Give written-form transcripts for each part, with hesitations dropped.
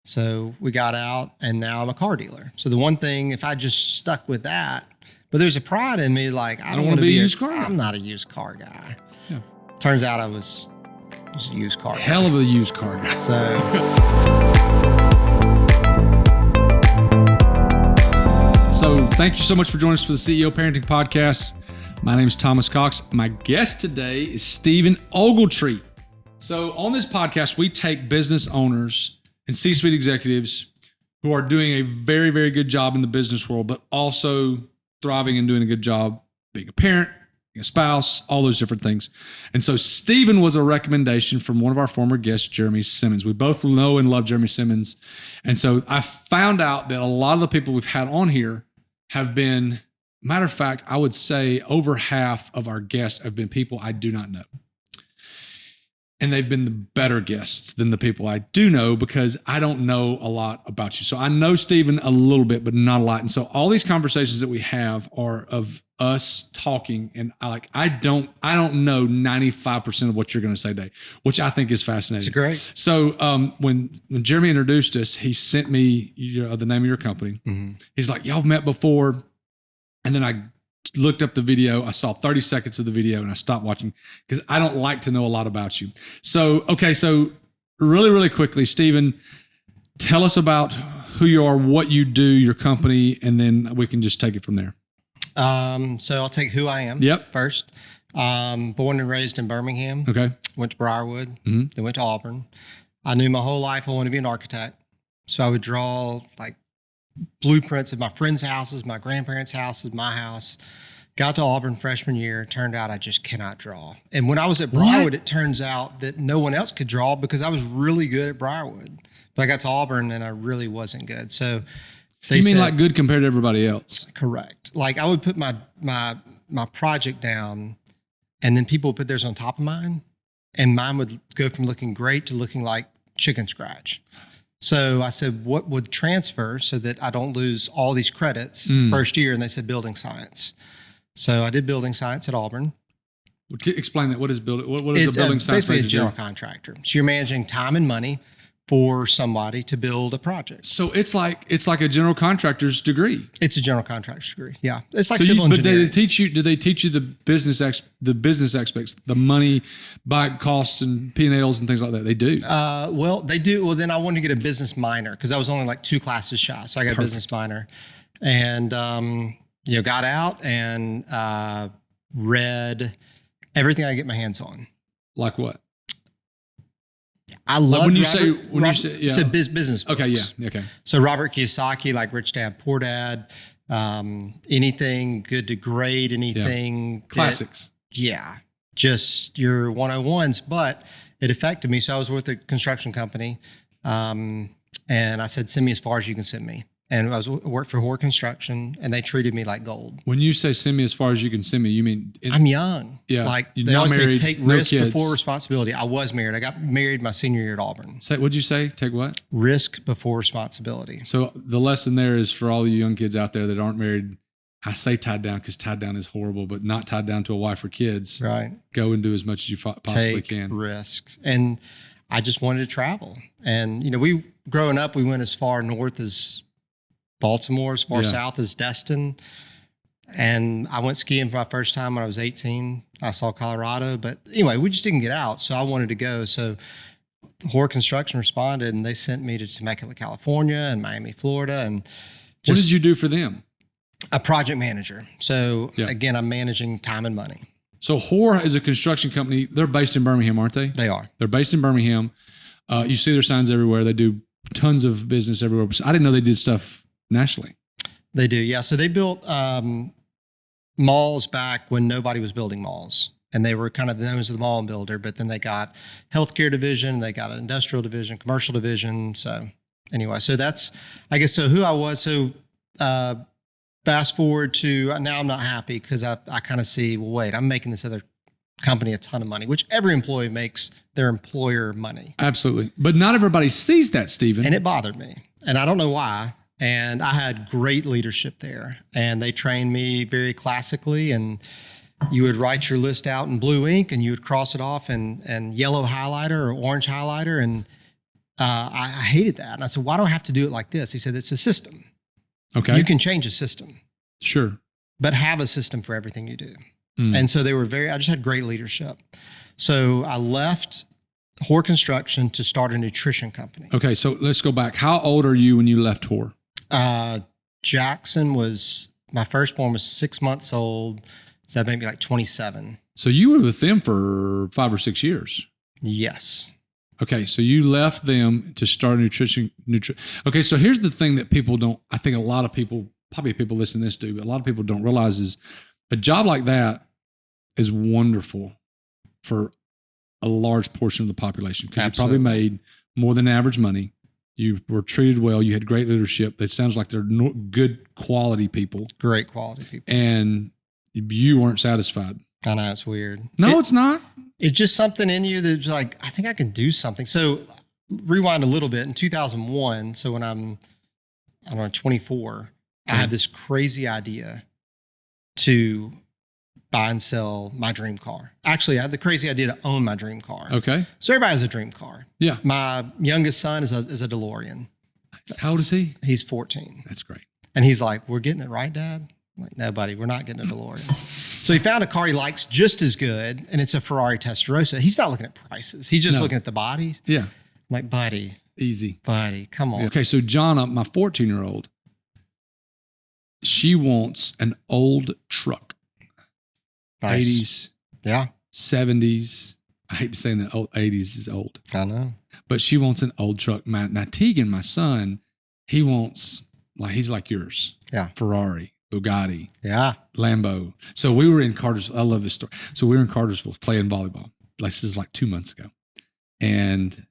So we got out, and now I'm a car dealer. So the one thing, if I just stuck with that, but there's a pride in me, like I don't want to be a used car guy. I'm not a used car guy. Yeah. Turns out I was a used car guy. Hell of a used car guy. So thank you so much for joining us for the CEO Parenting Podcast. My name is Thomas Cox. My guest today is Stephen Ogletree. So on this podcast, we take business owners and C-suite executives who are doing a very, very good job in the business world, but also thriving and doing a good job being a parent, being a spouse, all those different things. And so Stephen was a recommendation from one of our former guests, Jeremy Simmons. We both know and love Jeremy Simmons. And so I found out that a lot of the people we've had on here have been, matter of fact, I would say over half of our guests have been people I do not know. And they've been the better guests than the people I do know because I don't know a lot about you. So I know Stephen a little bit, but not a lot. And so all these conversations that we have are of us talking, and I don't know 95% of what you're going to say today, which I think is fascinating. It's great. So when Jeremy introduced us, he sent me the name of your company. Mm-hmm. He's like, y'all have met before. And then I looked up the video. I saw 30 seconds of the video and I stopped watching because I don't like to know a lot about you. So, okay. So really, really quickly, Stephen, tell us about who you are, what you do, your company, and then we can just take it from there. So I'll take who I am first. Born and raised in Birmingham. Okay. Went to Briarwood, then went to Auburn. I knew my whole life I wanted to be an architect. So I would draw like blueprints of my friends' houses, my grandparents' houses, my house. Got to Auburn freshman year. Turned out I just cannot draw. And when I was at Briarwood, it turns out that no one else could draw because I was really good at Briarwood. But I got to Auburn and I really wasn't good. So you mean like good compared to everybody else? Correct. Like I would put my project down and then people would put theirs on top of mine and mine would go from looking great to looking like chicken scratch. So I said, what would transfer so that I don't lose all these credits first year? And they said building science. So I did building science at Auburn. Well, explain that. What is a building science? Basically a general contractor. So you're managing time and money for somebody to build a project. So it's like a general contractor's degree. It's a general contractor's degy. Yeah. It's like civil engineering. But do they teach you the business aspects, the money by costs and P&Ls and things like that? They do. Well, they do. Well, then I wanted to get a business minor because I was only like 2 classes shy. So I got a business minor and, got out and read everything I get my hands on. Like what? I love when you say business books. Okay, yeah, okay. So Robert Kiyosaki, like Rich Dad Poor Dad, anything Good to Great, anything classics. Just your 101s. But it affected me. So I was with a construction company, and I said, "Send me as far as you can send me." And I worked for Hoare Construction, and they treated me like gold. When you say send me as far as you can send me, you mean I'm young. Yeah, like they always say, take risk before responsibility. I was married. I got married my senior year at Auburn. What'd you say? Take what? Risk before responsibility. So the lesson there is for all you young kids out there that aren't married. I say tied down because tied down is horrible, but not tied down to a wife or kids. Right. Go and do as much as you possibly can. Take risk. And I just wanted to travel. And growing up, we went as far north as Baltimore, as far south as Destin. And I went skiing for my first time when I was 18. I saw Colorado. But anyway, we just didn't get out. So I wanted to go. So Hoare Construction responded and they sent me to Temecula, California and Miami, Florida. And what did you do for them? A project manager. So again, I'm managing time and money. So Hoare is a construction company. They're based in Birmingham, aren't they? They are. They're based in Birmingham. You see their signs everywhere. They do tons of business everywhere. I didn't know they did stuff nationally. They do, yeah. So they built malls back when nobody was building malls. And they were kind of known as the mall builder, but then they got healthcare division, they got an industrial division, commercial division. So anyway, so that's, I guess, so who I was. So fast forward to now I'm not happy because I kind of see, well, wait, I'm making this other company a ton of money, which every employee makes their employer money. Absolutely. But not everybody sees that, Stephen. And it bothered me. And I don't know why. And I had great leadership there. And they trained me very classically. And you would write your list out in blue ink and you would cross it off in yellow highlighter or orange highlighter. And I hated that. And I said, why do I have to do it like this? He said, it's a system. Okay. You can change a system, Sure. but have a system for everything you do. Mm. And so I just had great leadership. So I left Hoare Construction to start a nutrition company. Okay. So let's go back. How old are you when you left Hoare? Jackson my firstborn was 6 months old. So that made me like 27. So you were with them for 5 or 6 years. Yes. Okay, so you left them to start nutrition. Okay, so here's the thing that people don't, I think a lot of people, probably people listening to this do, but a lot of people don't realize is a job like that is wonderful for a large portion of the population because you probably made more than average money. You were treated well. You had great leadership. It sounds like they're good quality people. Great quality people. And you weren't satisfied. I know, it's weird. No, it's not. It's just something in you that's like, I think I can do something. So rewind a little bit. In 2001, so when I'm, 24, I had this crazy idea to buy and sell my dream car. Actually, I had the crazy idea to own my dream car. Okay. So everybody has a dream car. Yeah. My youngest son is a DeLorean. How old is he? He's 14. That's great. And he's like, we're getting it right, Dad? I'm like, no, buddy, we're not getting a DeLorean. So he found a car he likes just as good, and it's a Ferrari Testarossa. He's not looking at prices. He's just looking at the body. Yeah. I'm like, buddy, come on. Okay, so Jonna, my 14-year-old, she wants an old truck. Nice. 80s, Yeah, 70s. I hate saying that old 80s is old. I know. But she wants an old truck. Now Tegan, my son, he wants, he's like yours. Yeah. Ferrari, Bugatti, Yeah. Lambo. So we were in Cartersville. I love this story. So we were in Cartersville playing volleyball. This is like 2 months ago. And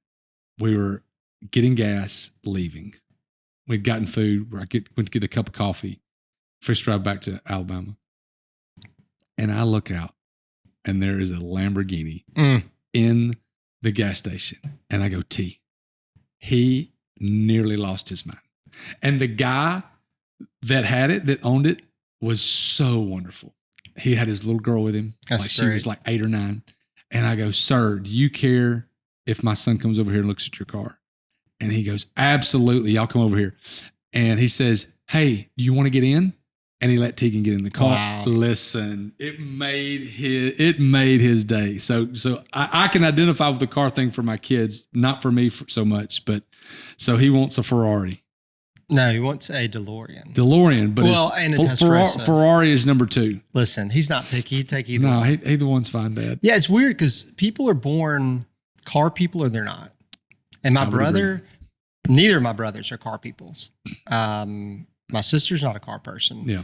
we were getting gas, leaving. We'd gotten food. Went to get a cup of coffee. First drive back to Alabama. And I look out, and there is a Lamborghini in the gas station. And I go, T, he nearly lost his mind. And the guy that had it, that owned it, was so wonderful. He had his little girl with him. That's she great. was like 8 or 9. And I go, sir, do you care if my son comes over here and looks at your car? And he goes, absolutely. Y'all come over here. And he says, hey, do you want to get in? And he let Tegan get in the car. Wow. Listen, it made his day. So I can identify with the car thing for my kids, not for me so much, but so he wants a Ferrari. No, he wants a DeLorean. But and a Testarossa. Ferrari is number 2. Listen, he's not picky. He'd take either. No, one. either one's fine, Dad. Yeah, it's weird because people are born car people or they're not. And my brother, neither of my brothers are car peoples. My sister's not a car person. Yeah.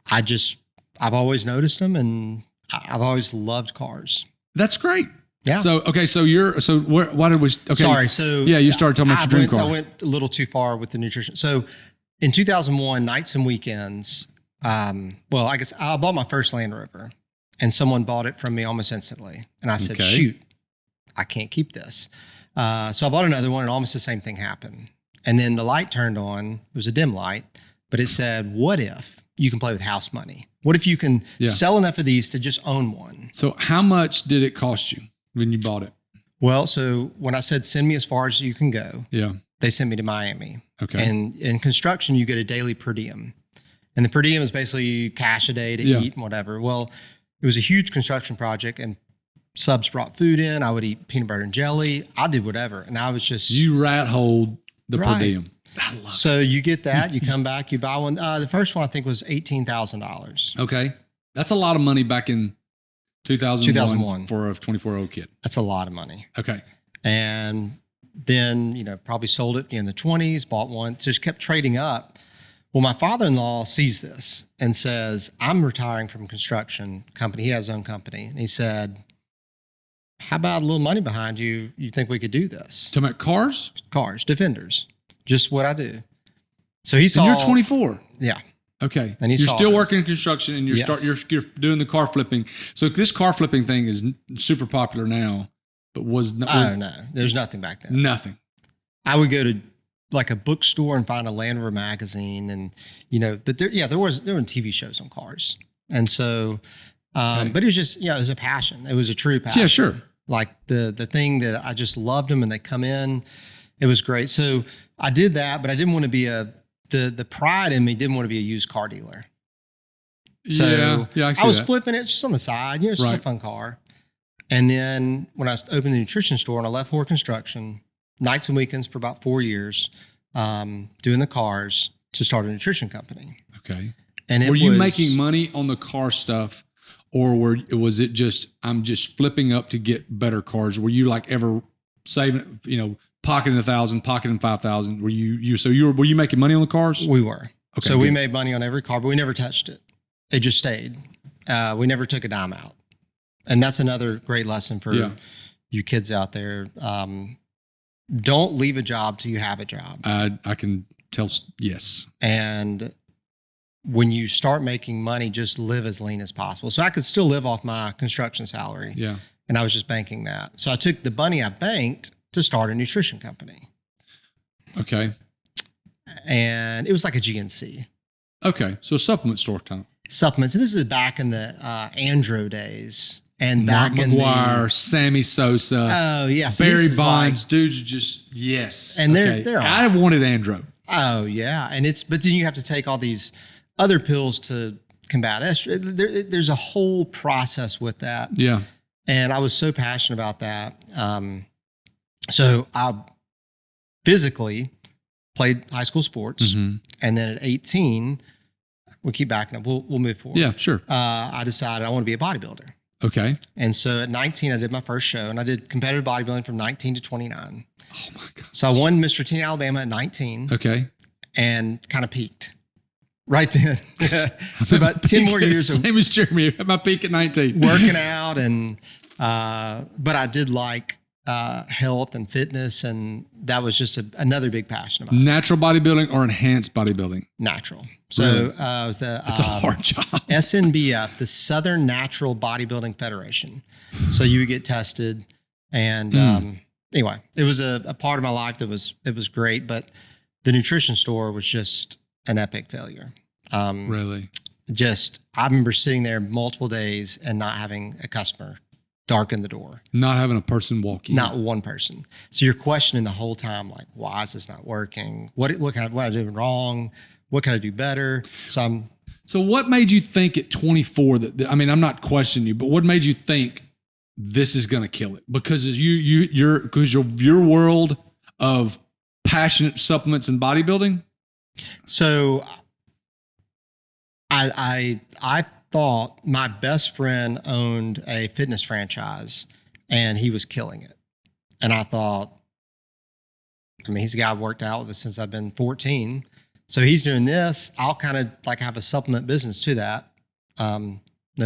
I've always noticed them, and I've always loved cars. That's great. Yeah. So, okay. So why did we, okay. Sorry. So yeah, you started talking about your dream car. I went a little too far with the nutrition. So in 2001, nights and weekends, I guess I bought my first Land Rover, and someone bought it from me almost instantly. And I said, shoot, I can't keep this. So I bought another one, and almost the same thing happened. And then the light turned on. It was a dim light, but it said, what if you can play with house money? What if you can sell enough of these to just own one? So how much did it cost you when you bought it? Well, so when I said, send me as far as you can go, they sent me to Miami. Okay. And in construction, you get a daily per diem. And the per diem is basically cash a day to eat and whatever. Well, it was a huge construction project, and subs brought food in. I would eat peanut butter and jelly. I did whatever. And I was just... You rat-holed the per diem. So you get that, you come back, you buy one. The first one I think was $18,000. Okay. That's a lot of money back in 2001 for a 24-year-old kid. That's a lot of money. Okay. And then, probably sold it in the 20s, bought one, just kept trading up. Well, my father-in-law sees this and says, I'm retiring from a construction company. He has his own company. And he said, how about a little money behind you? You think we could do this? Talking about cars? Cars, Defenders. Just what I do. So he saw. And you're 24. Yeah. Okay. And you're still working in construction, and you're doing the car flipping. So this car flipping thing is super popular now, but was no, there's nothing back then. Nothing. I would go to like a bookstore and find a Land Rover magazine, and but there were TV shows on cars, and so, but it was just it was a passion. It was a true passion. Yeah, sure. Like the thing that I just loved them, and they come in. It was great. So I did that, but I didn't want to be the pride in me didn't want to be a used car dealer. So yeah, I was flipping it just on the side. It's just a fun car. And then when I opened the nutrition store and I left Ford Construction, nights and weekends for about 4 years, doing the cars to start a nutrition company. Okay. And were you making money on the car stuff, or was it just I'm just flipping up to get better cars? Were you like ever saving, pocketing 1,000, pocketing 5,000? Were you making money on the cars? We were. Okay, so we made money on every car, but we never touched it. It just stayed. We never took a dime out. And that's another great lesson for you kids out there. Don't leave a job till you have a job. I can tell. Yes. And when you start making money, just live as lean as possible. So I could still live off my construction salary. Yeah. And I was just banking that. So I took the money I banked to start a nutrition company. Okay. And it was like a GNC. Okay. So supplement store time. Supplements. And this is back in the Andro days. And Mark back McGuire, in Sammy Sosa. Oh, yeah. So Barry Bonds. Dudes are just, yes. And they're awesome. I've wanted Andro. Oh, yeah. But then you have to take all these other pills to combat estrogen. There's a whole process with that. Yeah. And I was so passionate about that. So I physically played high school sports. Mm-hmm. And then at 18, we'll keep backing up. We'll move forward. Yeah, sure. I decided I want to be a bodybuilder. Okay. And so at 19, I did my first show, and I did competitive bodybuilding from 19 to 29. Oh my God. So I won Mr. Teen Alabama at 19. Okay. And kind of peaked right then. So about 10 more years of same as Jeremy at my peak at 19. working out, and but I did like health and fitness, and that was just another big passion of mine. Natural bodybuilding or enhanced bodybuilding? Natural. So Really? it was It's a hard job. SNBF, the Southern Natural Bodybuilding Federation. So you would get tested, and anyway, it was a part of my life that was great, but the nutrition store was just an epic failure. Really? I remember sitting there multiple days and not having a customer darken the door. Not having a person walk in. Not one person. So you're questioning the whole time, like, why is this not working? What am I doing wrong? What can I do better? So what made you think at 24 I'm not questioning you, but what made you think this is going to kill it? Because your world of passionate supplements and bodybuilding. So I thought my best friend owned a fitness franchise and he was killing it. And I thought, he's a guy I've worked out with since I've been 14. So he's doing this. I'll kind of like have a supplement business to that. No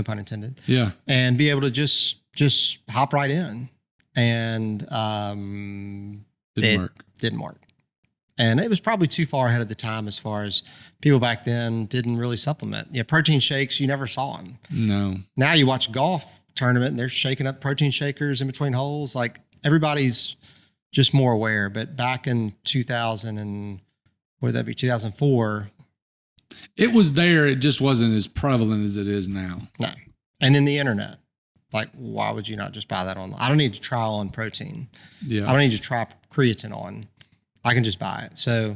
pun intended. Yeah. And be able to just hop right in. And didn't work. And it was probably too far ahead of the time as far as people back then didn't really supplement. Yeah, protein shakes, you never saw them. No. Now you watch a golf tournament and they're shaking up protein shakers in between holes. Like everybody's just more aware. But back in 2004. It was there. It just wasn't as prevalent as it is now. No. And then the internet. Like, why would you not just buy that online? I don't need to try on protein. Yeah. I don't need to try creatine on. I can just buy it. So,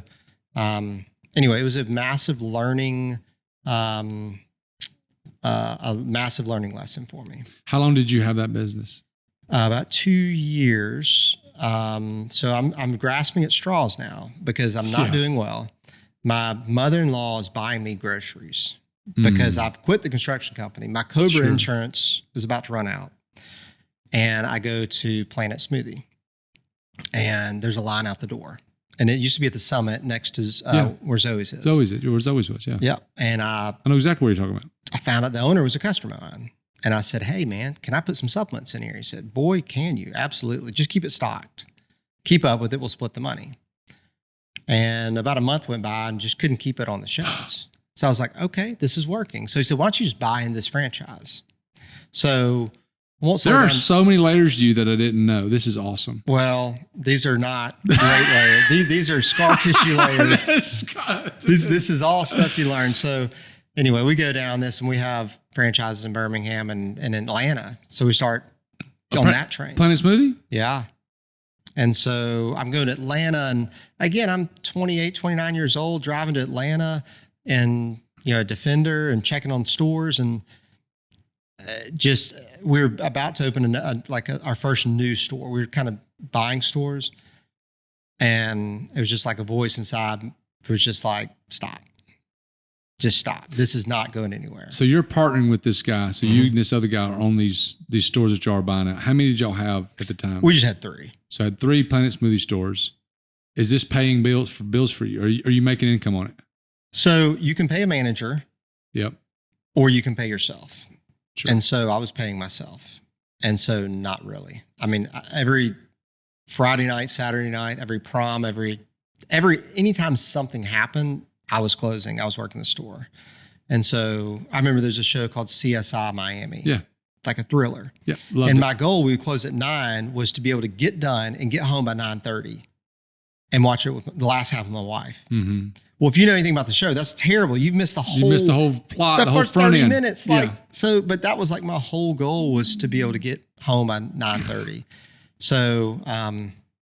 anyway, it was a massive learning lesson for me. How long did you have that business? About 2 years. So I'm grasping at straws now because I'm not doing well. My mother-in-law is buying me groceries because I've quit the construction company. My Cobra insurance is about to run out. And I go to Planet Smoothie and there's a line out the door. And it used to be at the Summit next to where Zoe's is. Where Zoe's was, yeah. Yeah. And I know exactly what you're talking about. I found out the owner was a customer of mine. And I said, hey, man, can I put some supplements in here? He said, boy, can you? Absolutely. Just keep it stocked. Keep up with it. We'll split the money. And about a month went by and just couldn't keep it on the shelves. So I was like, okay, this is working. So he said, why don't you just buy in this franchise? So there are so many layers to you that I didn't know. This is awesome. Well, these are not great layers. These are scar tissue layers. This is all stuff you learn. So anyway, we go down this and we have franchises in Birmingham and in Atlanta. So we start on that train. Planet Smoothie? Yeah. And so I'm going to Atlanta, and again, I'm 28, 29 years old, driving to Atlanta, and a Defender, and checking on stores, and we're about to open our first new store. We were kind of buying stores, and it was just like a voice inside was just like, stop. Just stop. This is not going anywhere. So you're partnering with this guy. So you and this other guy are on these stores that y'all are buying out. How many did y'all have at the time? We just had 3. So I had 3 Planet Smoothie stores. Is this paying bills for you? Are you making income on it? So you can pay a manager. Yep. Or you can pay yourself. Sure. And so I was paying myself. And so not really. I mean, every Friday night, Saturday night, every prom, anytime something happened, I was closing. I was working the store. And so I remember there's a show called CSI Miami. Yeah. Like a thriller. Yeah. And my goal, we would close at 9, was to be able to get done and get home by 9:30 and watch it with the last half of my wife. Mm-hmm. Well, if you know anything about the show, that's terrible. You've missed the whole plot, the whole first front 30 end. minutes. But that was like my whole goal, was to be able to get home by 9:30. So,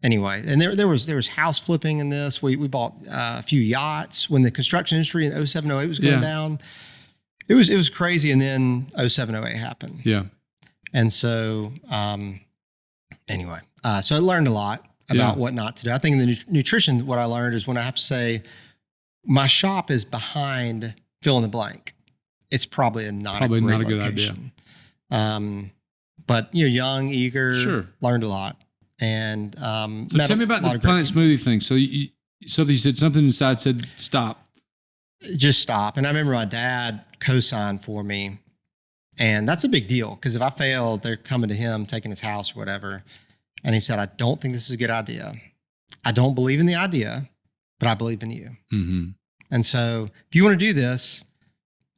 anyway, and there was house flipping in this. We bought a few yachts when the construction industry in 07, 08 was going down. It was crazy. And then 07, 08 happened. Yeah. And so, anyway, so I learned a lot about what not to do. I think in the nutrition, what I learned is when I have to say my shop is behind fill in the blank, it's probably not a good location. Idea. But young, eager, learned a lot. And so tell me about the Planet Smoothie thing. So you said something inside said stop. Just stop. And I remember my dad co-signed for me, and that's a big deal because if I fail, they're coming to him, taking his house or whatever. And he said, I don't think this is a good idea. I don't believe in the idea, but I believe in you. Mm-hmm. And so if you want to do this,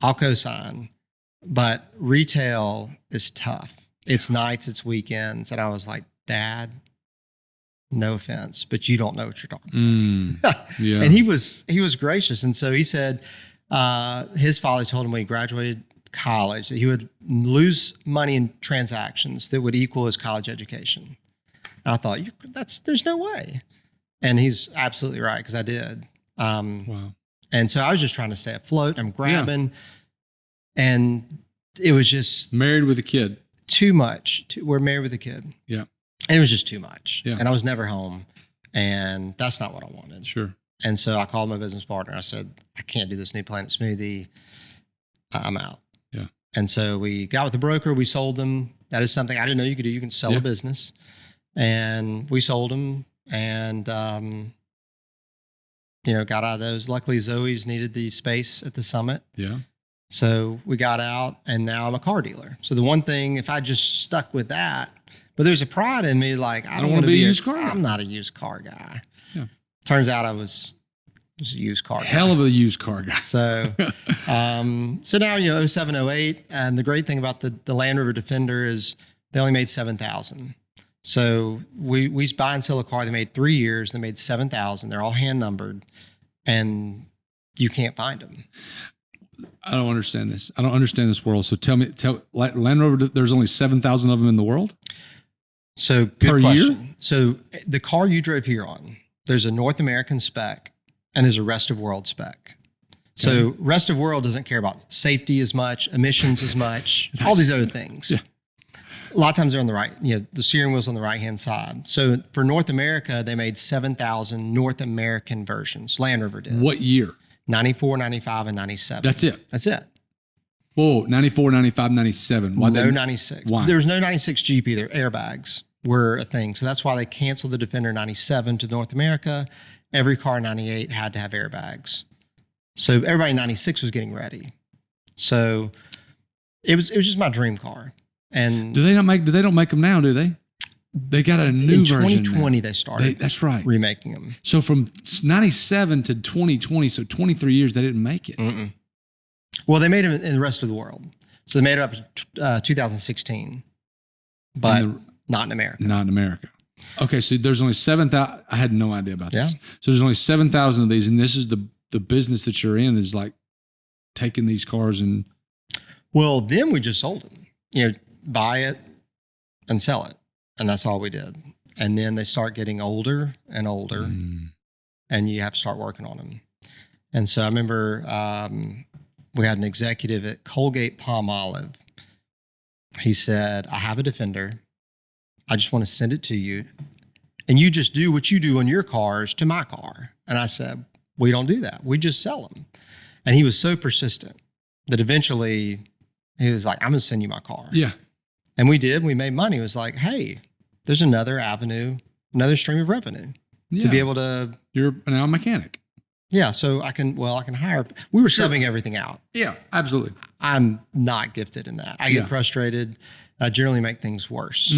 I'll co-sign. But retail is tough. It's nights, it's weekends. And I was like, Dad, no offense, but you don't know what you're talking about. Yeah. And he was gracious. And so he said his father told him when he graduated college that he would lose money in transactions that would equal his college education. And I thought, there's no way. And he's absolutely right, because I did. Wow. And so I was just trying to stay afloat. I'm grabbing. And it was just married with a kid. Too much. We're married with a kid. Yeah. And it was just too much. Yeah. And I was never home. And that's not what I wanted. Sure. And so I called my business partner. I said, I can't do this new Planet Smoothie. I'm out. Yeah. And so we got with the broker. We sold them. That is something I didn't know you could do. You can sell a business. And we sold them and, got out of those. Luckily, Zoe's needed the space at the summit. Yeah. So we got out, and now I'm a car dealer. So the one thing, if I just stuck with that, but there's a pride in me, like I don't want to be a used car guy. I'm not a used car guy. Yeah. Turns out I was a used car guy. Hell of a used car guy. So, so now 07, 08, and the great thing about the Land Rover Defender is they only made 7,000. So we buy and sell a car. They made 3 years. They made 7,000. They're all hand numbered, and you can't find them. I don't understand this. I don't understand this world. So tell Land Rover, there's only 7,000 of them in the world? So good question. Year? So the car you drove here on, there's a North American spec and there's a rest of world spec. Okay. So rest of world doesn't care about safety as much, emissions as much, all these other things. Yeah. A lot of times they're on the right, the steering wheel's on the right-hand side. So for North America, they made 7,000 North American versions. Land Rover did. What year? 94, 95, and 97. That's it? That's it. Whoa, 94, 95, 97. Why? No 96. Why? There was no 96 Jeep either. Airbags were a thing. So that's why they canceled the Defender 97 to North America. Every car in 98 had to have airbags. So everybody in 96 was getting ready. So it was just my dream car. And they don't make them now, do they? They got a new version. In 2020, they started. That's right. Remaking them. So from 97 to 2020, so 23 years, they didn't make it. Mm-mm. Well, they made them in the rest of the world. So they made it up to 2016, but not in America. Not in America. Okay, so there's only 7,000. I had no idea about this. So there's only 7,000 of these, and this is the business that you're in, is like taking these cars and. Well, then we just sold them. Buy it and sell it. And that's all we did. and then they start getting older and older, and you have to start working on them. And so I remember we had an executive at Colgate Palmolive. He said, I have a Defender. I just want to send it to you, and you just do what you do on your cars to my car. And I said, we don't do that. We just sell them. And he was so persistent that eventually he was like, I'm going to send you my car. Yeah. And we did. We made money. It was like, hey, there's another avenue, another stream of revenue to be able to. You're now a mechanic. Yeah. So I can hire. We were subbing everything out. Yeah, absolutely. I'm not gifted in that. I get frustrated. I generally make things worse.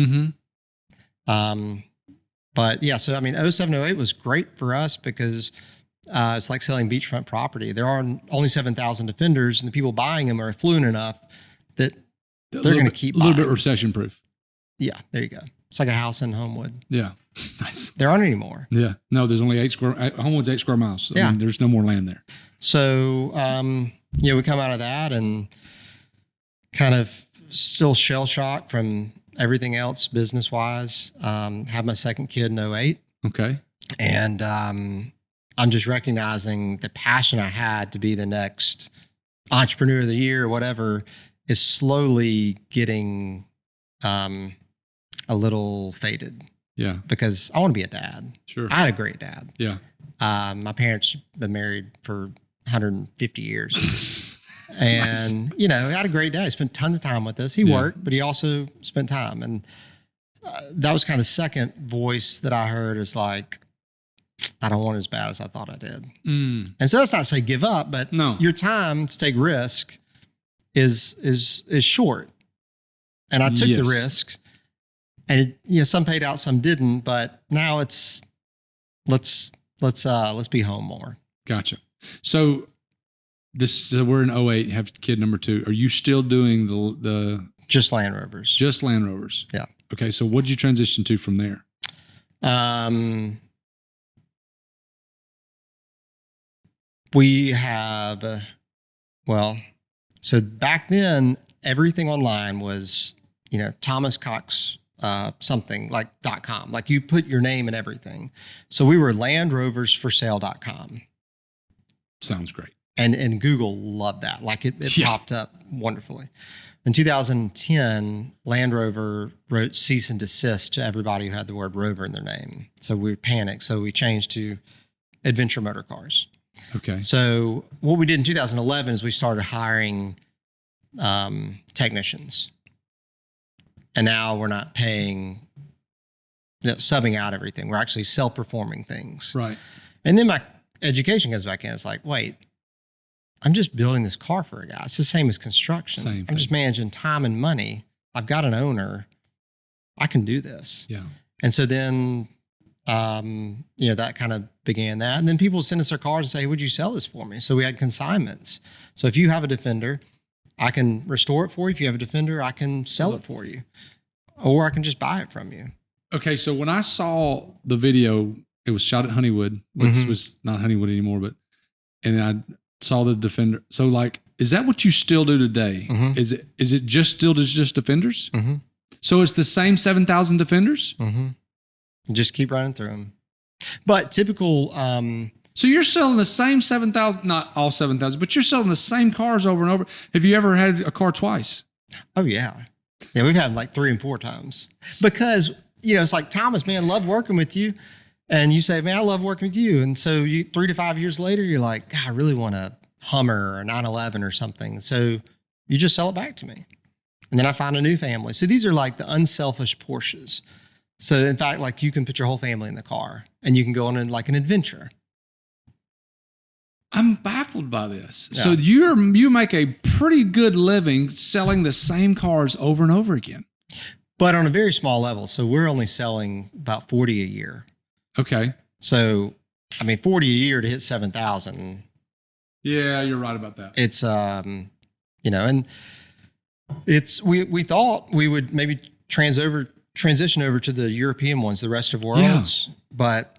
But yeah, so I mean, 07, 08 was great for us because it's like selling beachfront property. There are only 7,000 Defenders, and the people buying them are affluent enough that they're going to keep buying. A little bit recession proof. Yeah, there you go. It's like a house in Homewood. Yeah, nice. There aren't anymore. Yeah, no, there's only Homewood's 8 square miles. So, yeah, I mean, there's no more land there. So we come out of that and kind of still shell shocked from everything else business wise. Had my second kid in 08. Okay. And I'm just recognizing the passion I had to be the next entrepreneur of the year or whatever is slowly getting a little faded. Yeah. Because I want to be a dad. Sure. I had a great dad. Yeah. My parents been married for 150 years. And, nice. he had a great day. He spent tons of time with us. He worked, but he also spent time. And that was kind of the second voice that I heard is like, I don't want it as bad as I thought I did. And so that's not to say give up, but your time to take risk is short. And I took the risk, and some paid out, some didn't, but now it's let's be home more. Gotcha. So we're in 08, have kid number 2. Are you still doing the just Land Rovers? Just Land Rovers. Yeah. Okay. So what did you transition to from there? We have, so back then everything online was, Thomas Cox, something like .com, like you put your name and everything. So we were LandRoversForSale.com. Sounds great. And Google loved that. Like it popped up wonderfully. In 2010, Land Rover wrote cease and desist to everybody who had the word Rover in their name. So we panicked. So we changed to Adventure Motor Cars. Okay. So what we did in 2011 is we started hiring technicians. And now we're not paying, subbing out everything. We're actually self-performing things. Right. And then my education goes back in. It's like, wait, I'm just building this car for a guy. It's the same as construction. I'm just managing time and money. I've got an owner. I can do this. Yeah. And so then, that kind of began that. And then people would send us their cars and say, would you sell this for me? So we had consignments. So if you have a Defender, I can restore it for you. If you have a Defender, I can sell it for you. Or I can just buy it from you. Okay. So when I saw the video, it was shot at Honeywood, which was not Honeywood anymore, and I saw the Defender. So like, is that what you still do today? Is it just Defenders? So it's the same 7,000 Defenders? Just keep running through them. But typical. So you're selling the same 7,000, not all 7,000, but you're selling the same cars over and over. Have you ever had a car twice? Oh yeah. Yeah. We've had them like 3 and 4 times because, it's like, Thomas, man, love working with you. And you say, man, I love working with you. And so 3 to 5 years later, you're like, God, I really want a Hummer or a 911 or something. So you just sell it back to me. And then I find a new family. So these are like the unselfish Porsches. So in fact, like you can put your whole family in the car and you can go on like an adventure. I'm baffled by this. Yeah. So you make a pretty good living selling the same cars over and over again. But on a very small level. So we're only selling about 40 a year. Okay. So, 40 a year to hit 7,000. Yeah, you're right about that. It's, and it's, we thought we would maybe transition over to the European ones, the rest of worlds. Yeah. But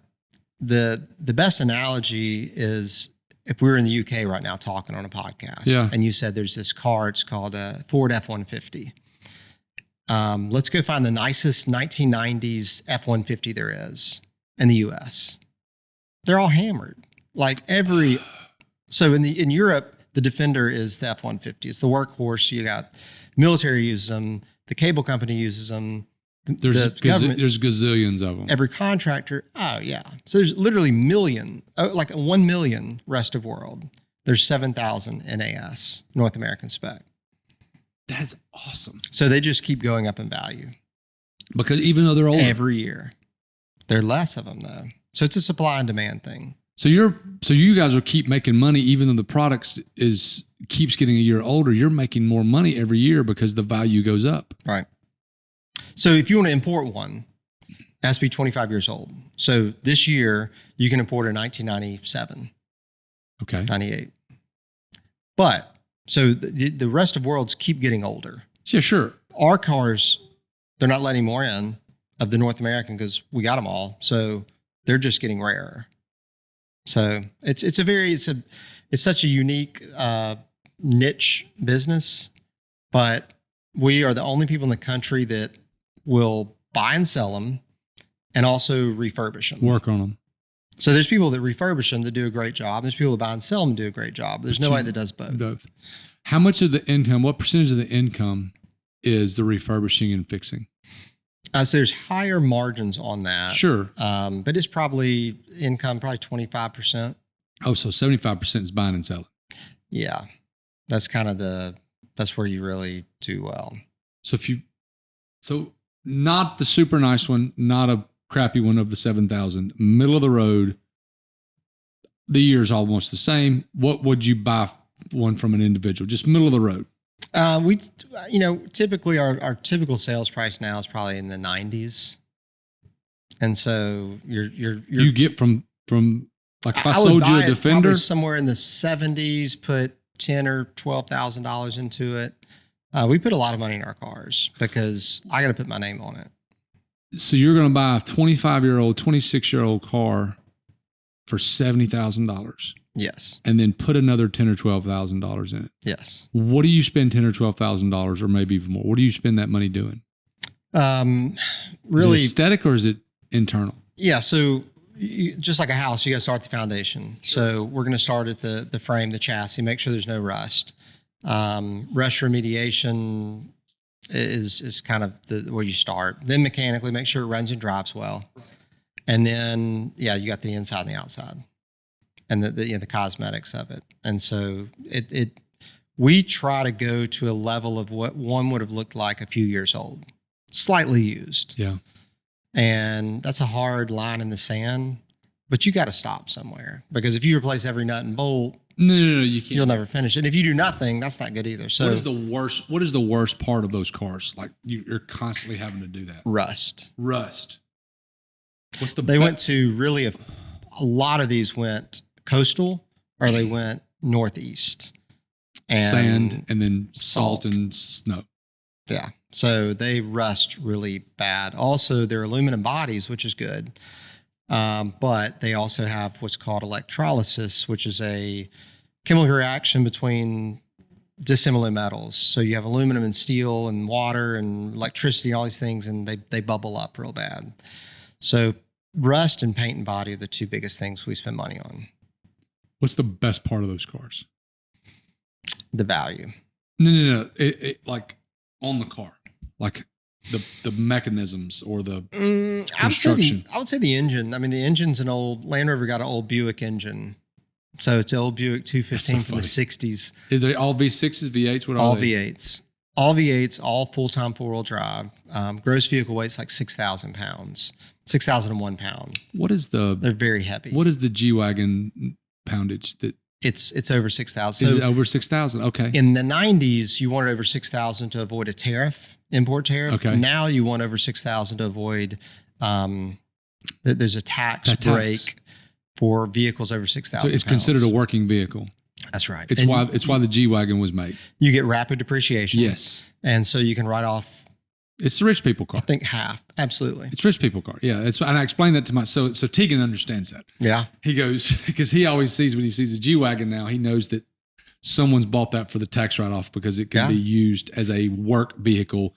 the best analogy is if we were in the UK right now talking on a podcast and you said there's this car, it's called a Ford F-150. let's go find the nicest 1990s F-150 there is in the US. They're all hammered. So in Europe, the Defender is the F-150. It's the workhorse. You got military uses them. The cable company uses them. There's gazillions of them. Every contractor. Oh yeah. So there's literally 1 million rest of world. There's 7,000 NAS, North American spec. That's awesome. So they just keep going up in value. Because even though they're older. Every year. There are less of them though. So it's a supply and demand thing. So you guys will keep making money even though the product keeps getting a year older. You're making more money every year because the value goes up. Right. So if you want to import one, it has to be 25 years old. So this year you can import a 1997. Okay. 98. But so the rest of worlds keep getting older. Yeah, sure. Our cars, they're not letting more in of the North American because we got them all. So they're just getting rarer. So it's such a unique niche business, but we are the only people in the country that will buy and sell them and also refurbish them. Work on them. So there's people that refurbish them that do a great job. There's people that buy and sell them do a great job. There's nobody that does both. How much of the income, what percentage of the income is the refurbishing and fixing? So there's higher margins on that. Sure. But it's probably 25%. Oh, so 75% is buying and selling. Yeah. That's kind of that's where you really do well. So not the super nice one, not a crappy one of the 7,000, middle of the road, the year's almost the same. What would you buy one from an individual? Just middle of the road. Typically our typical sales price now is probably in the 90s. And so you get from like if I sold you a Defender somewhere in the 70s, put $10,000 or $12,000 into it. We put a lot of money in our cars because I got to put my name on it. So you're going to buy a 25-year-old, 26-year-old car for $70,000. Yes. And then put another $10,000 or $12,000 in it. Yes. What do you spend $10,000 or $12,000 or maybe even more? What do you spend that money doing? Really, is it aesthetic or is it internal? Yeah. So just like a house, you got to start at the foundation. So we're going to start at the frame, the chassis, make sure there's no rust. Rust remediation is kind of where you start. Then mechanically, make sure it runs and drives well. And then, you got the inside and the outside and the cosmetics of it. And so we try to go to a level of what one would have looked like a few years old, slightly used. Yeah. And that's a hard line in the sand, but you got to stop somewhere because if you replace every nut and bolt, no, you can't. You'll never finish it. And if you do nothing, that's not good either. So what is the worst part of those cars? Like you're constantly having to do that. Rust. What's they went to really a lot of these went coastal or they went northeast. And sand and then salt and snow. Yeah. So they rust really bad. Also, they're aluminum bodies, which is good. But they also have what's called electrolysis, which is a chemical reaction between dissimilar metals. So you have aluminum and steel and water and electricity and all these things, and they bubble up real bad. So rust and paint and body are the two biggest things we spend money on. What's the best part of those cars? The value. No. Like on the car, like the mechanisms or the construction. I would say the engine. I mean, the engine's an old Land Rover got an old Buick engine. So it's an old Buick 215 from the 60s. Are they all V6s, V8s? What are all they? V8s. All V8s, all full-time four-wheel drive. Gross vehicle weight's like 6,000 pounds. 6,001 pound. They're very heavy. What is the G-Wagon poundage that? It's over 6,000. Is it over 6,000? Okay. In the 90s, you wanted over 6,000 to avoid a tariff, import tariff. Okay. Now you want over 6,000 to avoid, there's a tax break for vehicles over 6,000 So it's considered a working vehicle. That's right. It's why the G-Wagon was made. You get rapid depreciation. Yes. And so you can write off. It's the rich people car. I think half. Absolutely. It's rich people car. Yeah. And I explained that to so Tegan understands that. Yeah. He goes, because he always sees when he sees a G-Wagon now, he knows that someone's bought that for the tax write-off because it can be used as a work vehicle.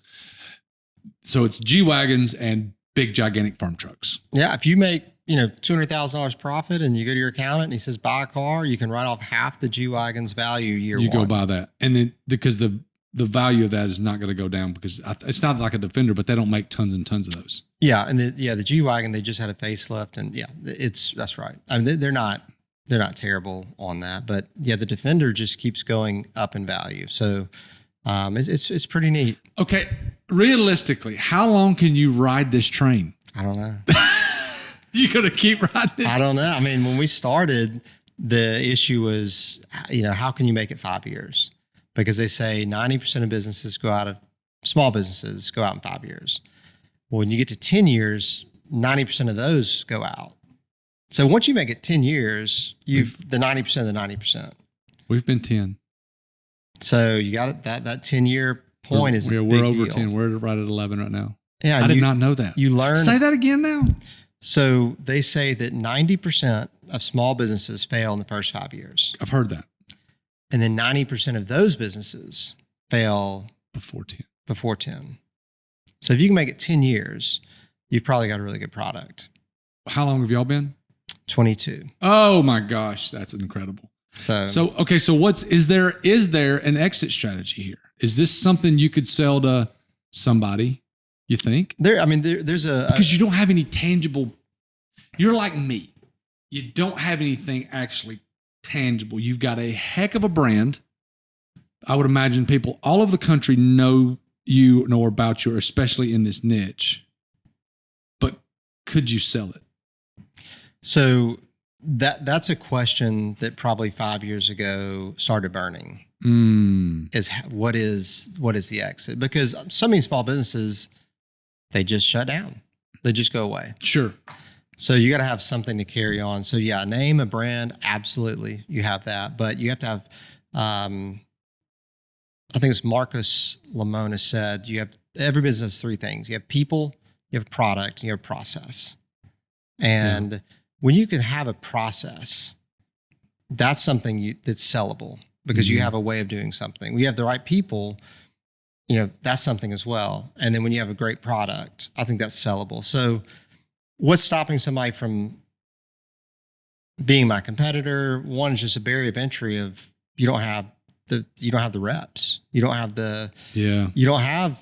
So it's G-Wagons and big, gigantic farm trucks. Yeah. If you make, $200,000 profit and you go to your accountant and he says, buy a car, you can write off half the G-Wagon's value year You one. go buy that. And then because the value of that is not going to go down because it's not like a Defender, but they don't make tons and tons of those. Yeah. And the G-Wagon, they just had a facelift and that's right. I mean, they're not terrible on that, but yeah, the Defender just keeps going up in value. So, it's pretty neat. Okay. Realistically, how long can you ride this train? I don't know. You're going to keep riding it? I don't know. I mean, when we started, the issue was, how can you make it 5 years? Because they say 90% of small businesses go out in 5 years. Well, when you get to 10 years, 90% of those go out. So once you make it 10 years, you've the 90% of the 90%. We've been 10. So you got it. That 10-year point is a big we're over deal. 10. We're right at 11 right now. Yeah, I did not know that. You learn. Say that again now. So they say that 90% of small businesses fail in the first 5 years. I've heard that. And then 90% of those businesses fail Before 10. before 10. So if you can make it 10 years, you've probably got a really good product. How long have y'all been? 22. Oh my gosh, that's incredible. So okay, so is there an exit strategy here? Is this something you could sell to somebody, you think? There's because you don't have any tangible. You're like me. You don't have anything actually tangible. You've got a heck of a brand. I would imagine people all over the country know about you, especially in this niche. But could you sell it? So that's a question that probably 5 years ago started burning. Is what is the exit? Because so many small businesses, they just shut down. They just go away. Sure. So you got to have something to carry on. So yeah, name a brand. Absolutely. You have that, but you have to have, I think it's Marcus Lamona said, every business has three things. You have people, you have product, and you have process. And when you can have a process, that's something that's sellable because you have a way of doing something. When you have the right people, that's something as well. And then when you have a great product, I think that's sellable. So what's stopping somebody from being my competitor? One is just a barrier of entry of you don't have the reps. You don't have you don't have,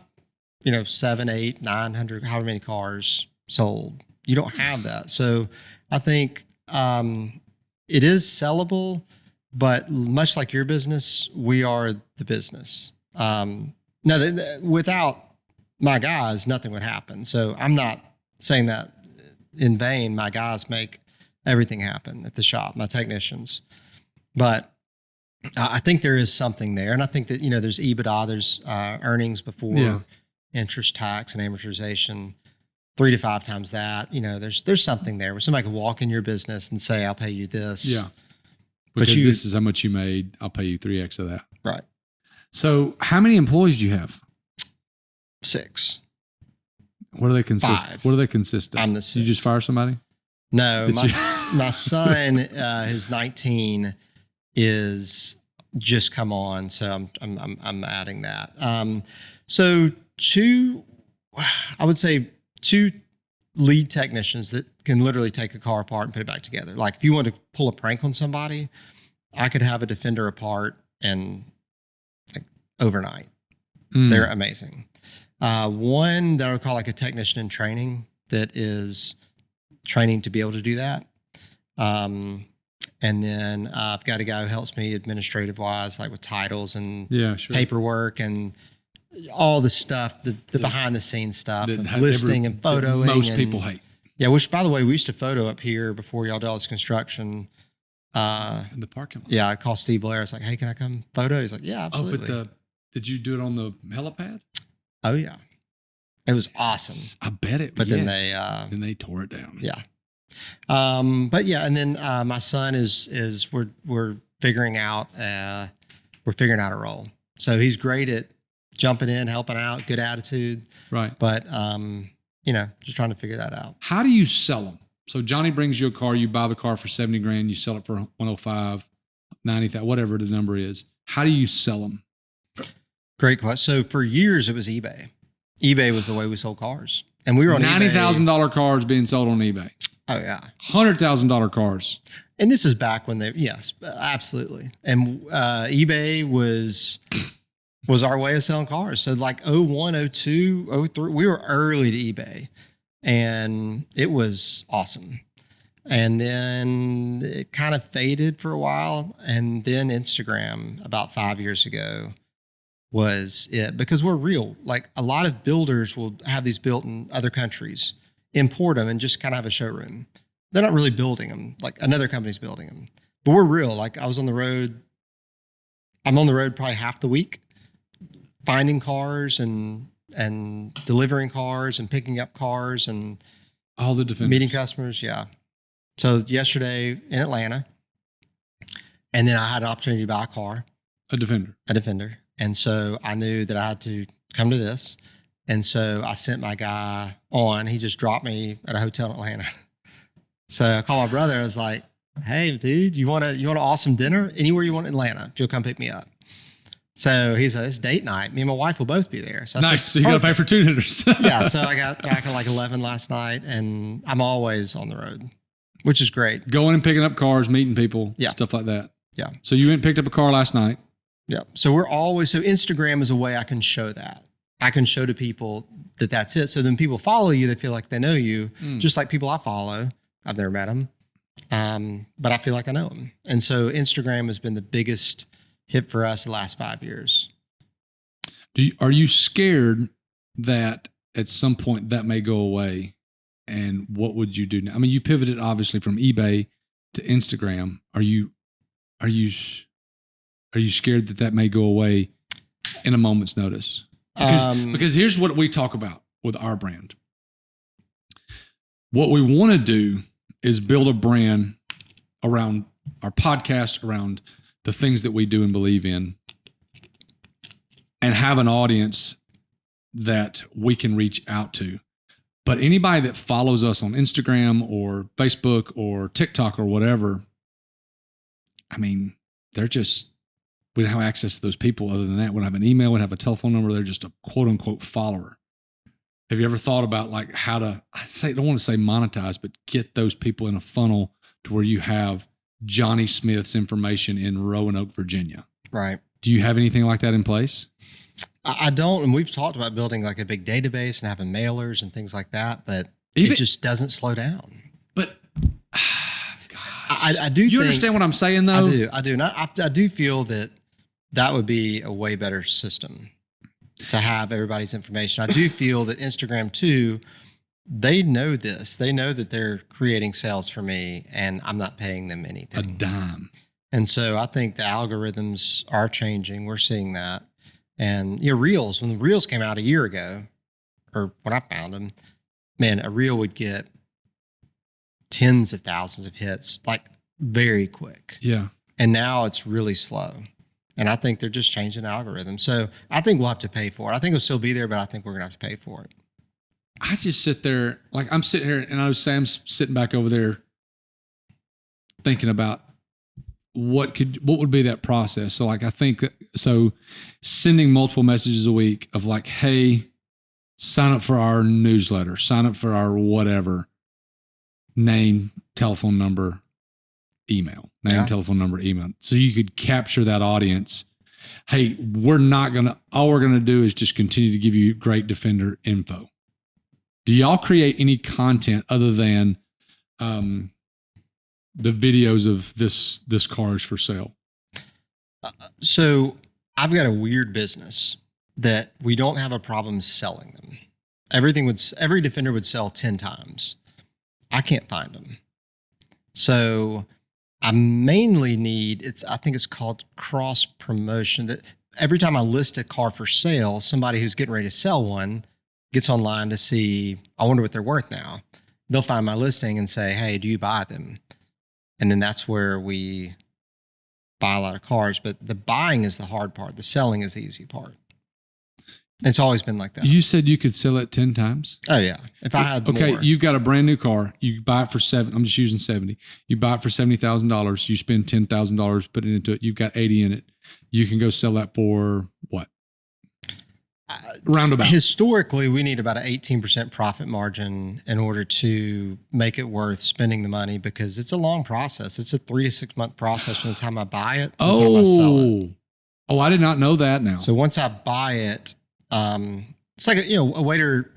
7, 8, 900, however many cars sold. You don't have that. So I think it is sellable, but much like your business, we are the business. Without my guys, nothing would happen. So I'm not saying that in vain. My guys make everything happen at the shop, my technicians. But I think there is something there. And I think that, there's EBITDA, there's earnings before interest, tax, and amortization. 3 to 5 times that, there's something there where somebody can walk in your business and say, I'll pay you this. Yeah. Because this is how much you made. I'll pay you 3X of that. Right. So how many employees do you have? 6. What do they consist? 5. What do they consist of? I'm the 6th. You just fire somebody? No, my son, who's 19, is just come on. So I'm adding that. So I would say 2 lead technicians that can literally take a car apart and put it back together. Like if you want to pull a prank on somebody, I could have a Defender apart and overnight. They're amazing. One that I would call like a technician in training that is training to be able to do that. And then I've got a guy who helps me administrative wise, like with titles and paperwork and all the stuff, the behind the scenes stuff, and listing and photoing. Most people hate. Yeah, which by the way, we used to photo up here before y'all did all this construction. In the parking lot. Yeah, I called Steve Blair. I was like, hey, can I come photo? He's like, yeah, absolutely. Oh, but did you do it on the helipad? Oh yeah. It was awesome. I bet it was. But then they tore it down. Yeah. But yeah, and then my son is we're figuring out a role. So he's great at jumping in, helping out, good attitude. Right. But just trying to figure that out. How do you sell them? So Johnny brings you a car, you buy the car for 70 grand, you sell it for 105, 90,000, whatever the number is. How do you sell them? Great question. So for years it was eBay. eBay was the way we sold cars. And we were on $90,000 cars being sold on eBay. Oh, yeah. $100,000 cars. And this is back when yes, absolutely. And eBay was our way of selling cars. So like 01, 02, 03, we were early to eBay. And it was awesome. And then it kind of faded for a while. And then Instagram about 5 years ago was it, because we're real. Like a lot of builders will have these built in other countries, import them and just kind of have a showroom. They're not really building them. Like another company's building them, but we're real. Like I'm on the road probably half the week, finding cars and delivering cars and picking up cars and all the defenders. Meeting customers. Yeah. So yesterday in Atlanta, and then I had an opportunity to buy a defender. And so I knew that I had to come to this. And so I sent my guy on. He just dropped me at a hotel in Atlanta. So I called my brother. I was like, "Hey, dude, you want an awesome dinner anywhere you want in Atlanta? If you'll come pick me up." So he's like, "It's date night. Me and my wife will both be there." So I nice. said, so you got to pay for two dinners. Yeah. So I got back at like 11 last night, and I'm always on the road, which is great. Going and picking up cars, meeting people, stuff like that. Yeah. So you went and picked up a car last night. Yeah. So Instagram is a way I can show that. I can show to people that that's it. So then people follow you. They feel like they know you, just like people I follow. I've never met them, but I feel like I know them. And so Instagram has been the biggest hit for us the last 5 years. Are you scared that at some point that may go away? And what would you do now? I mean, you pivoted obviously from eBay to Instagram. Are you scared that may go away in a moment's notice? Because here's what we talk about with our brand. What we want to do is build a brand around our podcast, around the things that we do and believe in, and have an audience that we can reach out to. But anybody that follows us on Instagram or Facebook or TikTok or whatever, I mean, we don't have access to those people. Other than that, we don't have an email, we don't have a telephone number. They're just a quote unquote follower. Have you ever thought about like how to, I don't want to say monetize, but get those people in a funnel to where you have Johnny Smith's information in Roanoke, Virginia? Right. Do you have anything like that in place? I don't. And we've talked about building like a big database and having mailers and things like that, but it just doesn't slow down. But I do. You understand what I'm saying though? I do. And I do feel that would be a way better system to have everybody's information. I do feel that Instagram too, they know this. They know that they're creating sales for me and I'm not paying them anything. A dime. And so I think the algorithms are changing. We're seeing that. And Reels, when the Reels came out a year ago, or when I found them, man, a Reel would get tens of thousands of hits, like very quick. Yeah. And now it's really slow. And I think they're just changing the algorithm. So I think we'll have to pay for it. I think it'll still be there, but I think we're going to have to pay for it. I just sit there, like I'm sitting here and I was Sam's sitting back over there thinking about what would be that process. So like, I think that, so sending multiple messages a week of like, hey, sign up for our newsletter, sign up for our whatever, name, telephone number, email, telephone number, email. So you could capture that audience. Hey, all we're going to do is just continue to give you great Defender info. Do y'all create any content other than, the videos of this car is for sale? So I've got a weird business that we don't have a problem selling them. Every Defender would sell 10 times. I can't find them. So I mainly I think it's called cross promotion, that every time I list a car for sale, somebody who's getting ready to sell one gets online to see, I wonder what they're worth now. They'll find my listing and say, hey, do you buy them? And then that's where we buy a lot of cars. But the buying is the hard part. The selling is the easy part. It's always been like that. You said you could sell it 10 times? Oh, yeah. If I had more. You've got a brand new car. You buy it for I'm just using 70. You buy it for $70,000. You spend $10,000 putting into it. You've got 80 in it. You can go sell that for what? Roundabout. Historically, we need about an 18% profit margin in order to make it worth spending the money, because it's a long process. It's a 3 to 6 month process from the time I buy it to the time I sell it. Oh, I did not know that now. So once I buy it, it's like, a waiter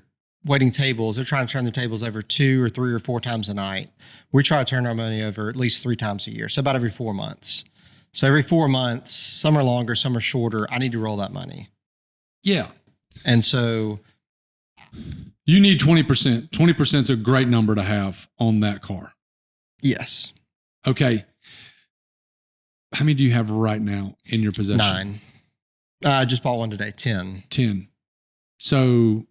waiting tables. They're trying to turn their tables over 2 or 3 or 4 times a night. We try to turn our money over at least 3 times a year. So about every 4 months. So every 4 months, some are longer, some are shorter. I need to roll that money. Yeah. And so you need 20%. 20% is a great number to have on that car. Yes. Okay. How many do you have right now in your possession? 9. I just bought one today. 10. 10. So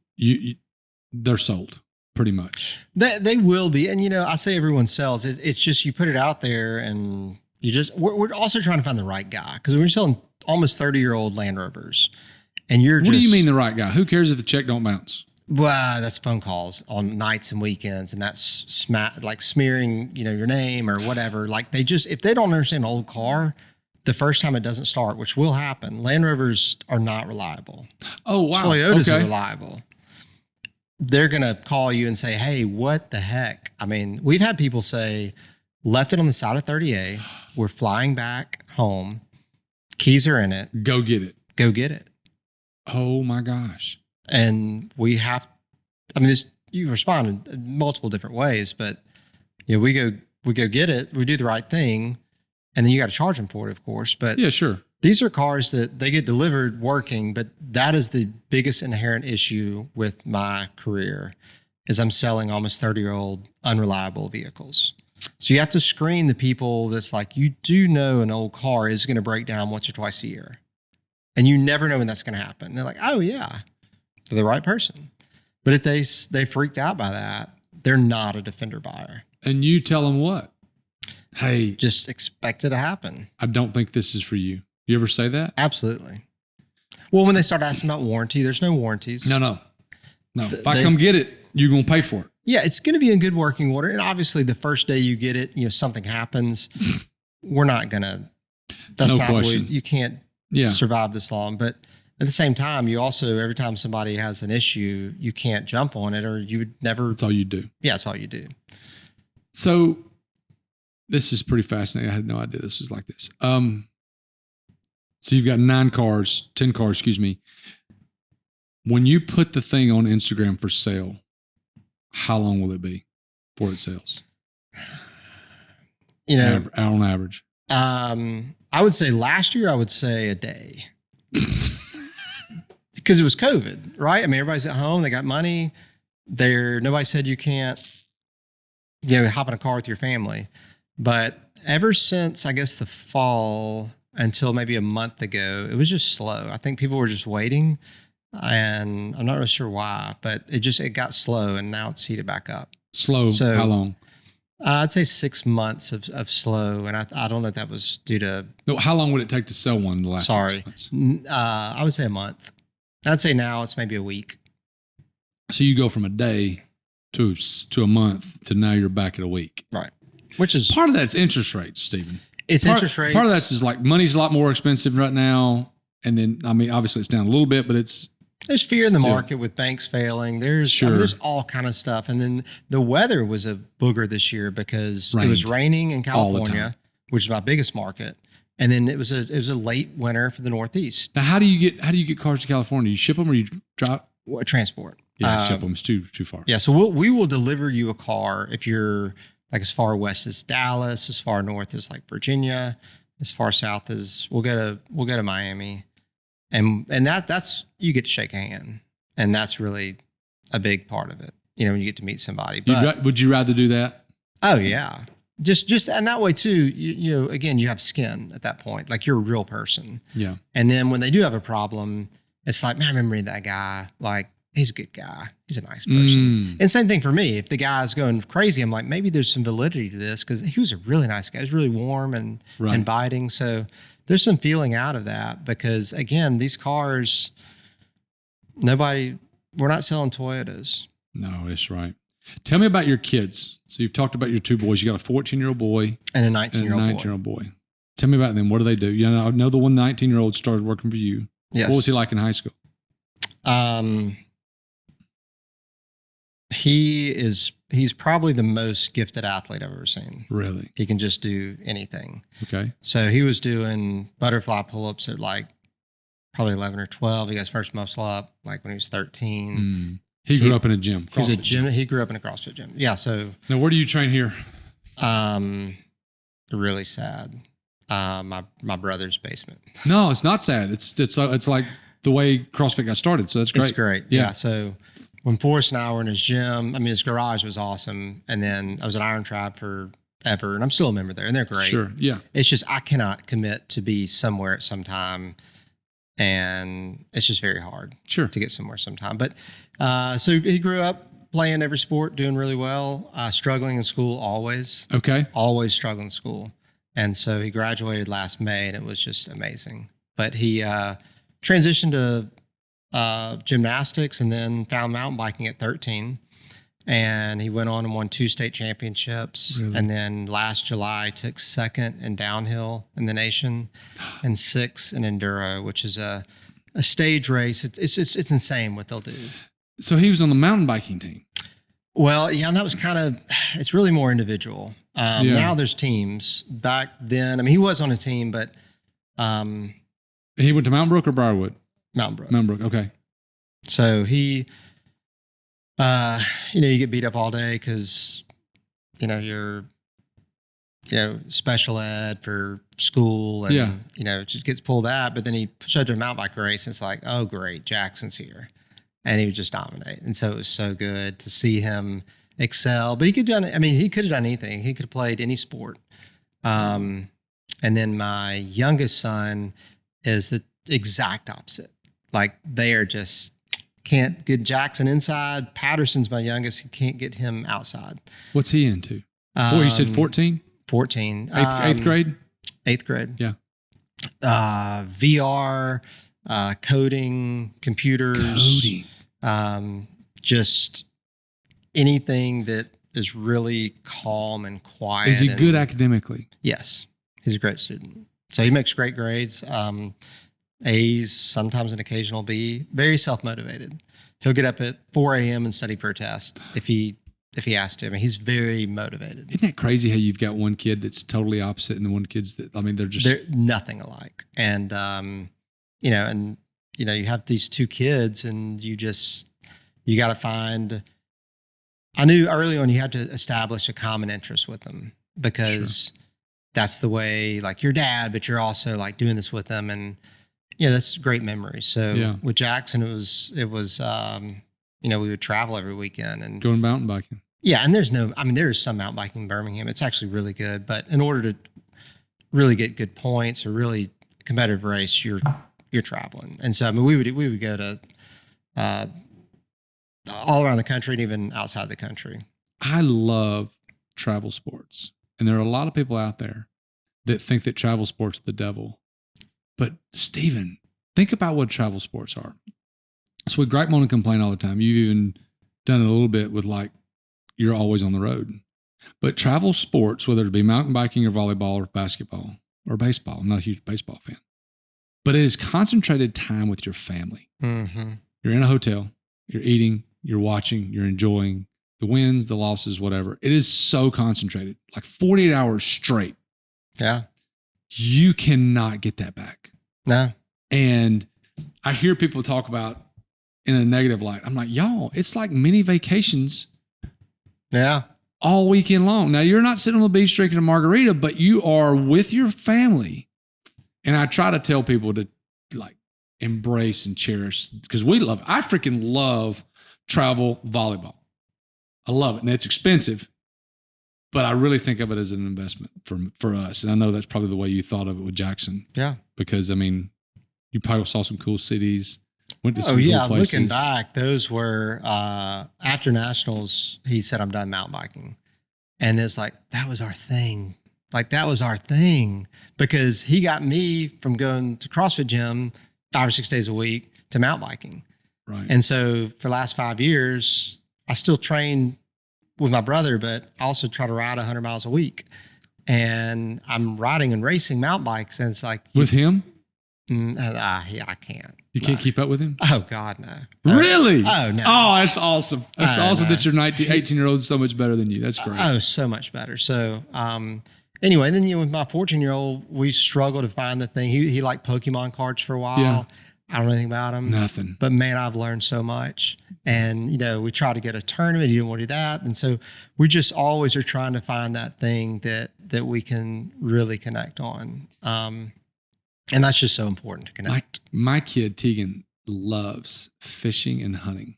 they're sold pretty much. They will be. And, I say everyone sells. It's just you put it out there, and we're also trying to find the right guy, because we're selling almost 30-year-old Land Rovers. And what do you mean the right guy? Who cares if the check don't bounce? Well, that's phone calls on nights and weekends, and that's like smearing, your name or whatever. Like if they don't understand an old car, the first time it doesn't start, which will happen. Land Rovers are not reliable. Oh, wow. Toyotas are reliable. They're going to call you and say, hey, what the heck? I mean, we've had people say, left it on the side of 30A. We're flying back home. Keys are in it. Go get it. Go get it. Oh my gosh. And we have, you respond in multiple different ways, but we go get it. We do the right thing. And then you got to charge them for it, of course. But yeah, sure. These are cars that they get delivered working, but that is the biggest inherent issue with my career, is I'm selling almost 30-year-old unreliable vehicles. So you have to screen the people that's like, you do know an old car is going to break down once or twice a year. And you never know when that's going to happen. They're like, oh yeah, they're the right person. But if they freaked out by that, they're not a Defender buyer. And you tell them what? Hey, just expect it to happen. I don't think this is for you. You ever say that? Absolutely. Well, when they start asking about warranty, there's no warranties. No. If I come get it, you're going to pay for it. Yeah, it's going to be in good working order. And obviously the first day you get it, something happens. We're not going to, that's no not question. You can't survive this long. But at the same time, you also, every time somebody has an issue, you can't jump on it, or you would never. That's all you do. Yeah, that's all you do. So this is pretty fascinating. I had no idea this was like this. So you've got 10 cars, excuse me. When you put the thing on Instagram for sale, how long will it be before it sells? On average. I would say last year, I would say a day. Because it was COVID, right? I mean, everybody's at home. They got money. Nobody said you can't, hop in a car with your family. But ever since, I guess, the fall until maybe a month ago, it was just slow. I think people were just waiting, and I'm not really sure why, but it got slow, and now it's heated back up. Slow? So, how long? I'd say 6 months of slow, and I don't know if that was due to. No, how long would it take to sell one in the last 6 months? I would say a month. I'd say now it's maybe a week. So you go from a day to a month to now you're back at a week. Right. Which is part of that's interest rates, Stephen. It's interest rates. Part of that's is like money's a lot more expensive right now. And then, obviously it's down a little bit, but there's fear in the market with banks failing. There's all kind of stuff. And then the weather was a booger this year because it was raining in California, which is my biggest market. And then it was a late winter for the Northeast. Now, how do you get cars to California? You ship them or you drop? Transport. Yeah, ship them. It's too far. Yeah, so we will deliver you a car if you're like as far west as Dallas, as far north as like Virginia, as far south as we'll go to Miami, and that's you get to shake a hand, and that's really a big part of it. When you get to meet somebody. But would you rather do that? Oh yeah, just and that way too. Again, you have skin at that point, like you're a real person. Yeah. And then when they do have a problem, it's like, man, I remember that guy. Like, he's a good guy. He's a nice person. And same thing for me. If the guy's going crazy, I'm like, maybe there's some validity to this, because he was a really nice guy. He was really warm and inviting. So there's some feeling out of that, because again, these cars, we're not selling Toyotas. No, that's right. Tell me about your kids. So you've talked about your 2 boys. You got a 14-year-old boy and a 19-year-old boy. Tell me about them. What do they do? I know the one 19-year-old started working for you. Yes. What was he like in high school? Um, he's probably the most gifted athlete I've ever seen. Really? He can just do anything. Okay. So he was doing butterfly pull-ups at like probably 11 or 12. He got his first muscle up like when he was 13. He grew up in a gym. He was a gym. He grew up in a CrossFit gym. Yeah. So now, where do you train here? Really sad. My brother's basement. No, it's not sad. It's like the way CrossFit got started. So that's great. It's great. Yeah. So when Forrest and I were in his gym, I mean, his garage was awesome. And then I was at Iron Tribe forever, and I'm still a member there, and they're great. Sure. Yeah. It's just I cannot commit to be somewhere at some time, and it's just very hard. Sure. To get somewhere sometime. But so he grew up playing every sport, doing really well, struggling in school always. Okay. Always struggling in school. And so he graduated last May, and it was just amazing. But he transitioned to gymnastics and then found mountain biking at 13. And he went on and won 2 state championships. Really? And then last July took 2nd in downhill in the nation and 6th in enduro, which is a stage race. It's insane what they'll do. So he was on the mountain biking team. Well, yeah, and that was it's really more individual. Now there's teams. Back then, I mean, he was on a team, but he went to Mountain Brook or Briarwood? Mountain Brook. Mountain Brook. Okay. So he, you get beat up all day because, you're, special ed for school and, it just gets pulled out. But then he showed to a mountain bike race and it's like, oh, great, Jackson's here. And he would just dominate. And so it was so good to see him excel. But he could have done anything. He could have played any sport. And then my youngest son is the exact opposite. Like they are just can't get Jackson inside. Patterson's my youngest. You can't get him outside. What's he into? You said 14? 14. Eighth grade? 8th grade. Yeah. VR, coding, computers. Just anything that is really calm and quiet. Is he good academically? Yes. He's a great student. So he makes great grades. A's, sometimes an occasional B. Very self-motivated. He'll get up at 4 a.m. and study for a test if he has to. I mean, he's very motivated. Isn't that crazy how you've got one kid that's totally opposite and the one kid's that, I mean, they're nothing alike. And, you have these 2 kids and you got to find, I knew early on you had to establish a common interest with them because that's the way, like your dad, but you're also like doing this with them. And, that's great memories. So with Jackson, it was, we would travel every weekend and going mountain biking. Yeah. And there's some mountain biking in Birmingham. It's actually really good, but in order to really get good points or really competitive race, you're traveling. And so, I mean, we would go to, all around the country and even outside the country. I love travel sports. And there are a lot of people out there that think that travel sports are the devil. But Stephen, think about what travel sports are. So we gripe, moan, and complain all the time. You've even done it a little bit with like, you're always on the road. But travel sports, whether it be mountain biking or volleyball or basketball or baseball, I'm not a huge baseball fan, but it is concentrated time with your family. Mm-hmm. You're in a hotel, you're eating, you're watching, you're enjoying the wins, the losses, whatever. It is so concentrated, like 48 hours straight. Yeah. You cannot get that back. No. And I hear people talk about in a negative light. I'm like, y'all, it's like mini vacations. Yeah. All weekend long. Now you're not sitting on the beach drinking a margarita, but you are with your family. And I try to tell people to like embrace and cherish because I freaking love travel volleyball. I love it. And it's expensive, but I really think of it as an investment for us. And I know that's probably the way you thought of it with Jackson. Yeah. Because I mean, you probably saw some cool cities, went to some cool places. Looking back, those were, after nationals, he said, I'm done mountain biking. And it's like, that was our thing. Like that was our thing because he got me from going to CrossFit gym 5 or 6 days a week to mountain biking. Right. And so for the last 5 years, I still train with my brother, but I also try to ride 100 miles a week. And I'm riding and racing mountain bikes. And it's like with him? Yeah, I can't. You can't keep up with him? Oh God, no. Really? Oh no. Oh, that's awesome. That's awesome no. that your 18-year-old is so much better than you. That's great. Oh, so much better. So, anyway, then with my 14-year-old, we struggled to find the thing. He liked Pokemon cards for a while. Yeah. I don't know anything about them. Nothing. But man, I've learned so much. And, we tried to get a tournament. He didn't want to do that. And so we just always are trying to find that thing that we can really connect on. And that's just so important to connect. My kid, Tegan, loves fishing and hunting.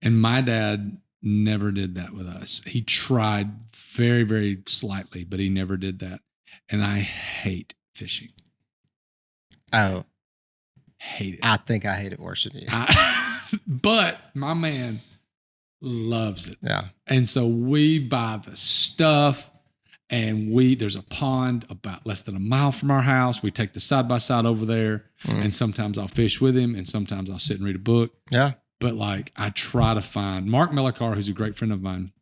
And my dad never did that with us. He tried very, very slightly, but he never did that. And I hate fishing. Oh, hate it. I think I hate it worse than you. But my man loves it. Yeah. And so we buy the stuff, and there's a pond about less than a mile from our house. We take the side-by-side over there, and sometimes I'll fish with him, and sometimes I'll sit and read a book. Yeah. But like, I try to find Mark Mellicar, who's a great friend of mine,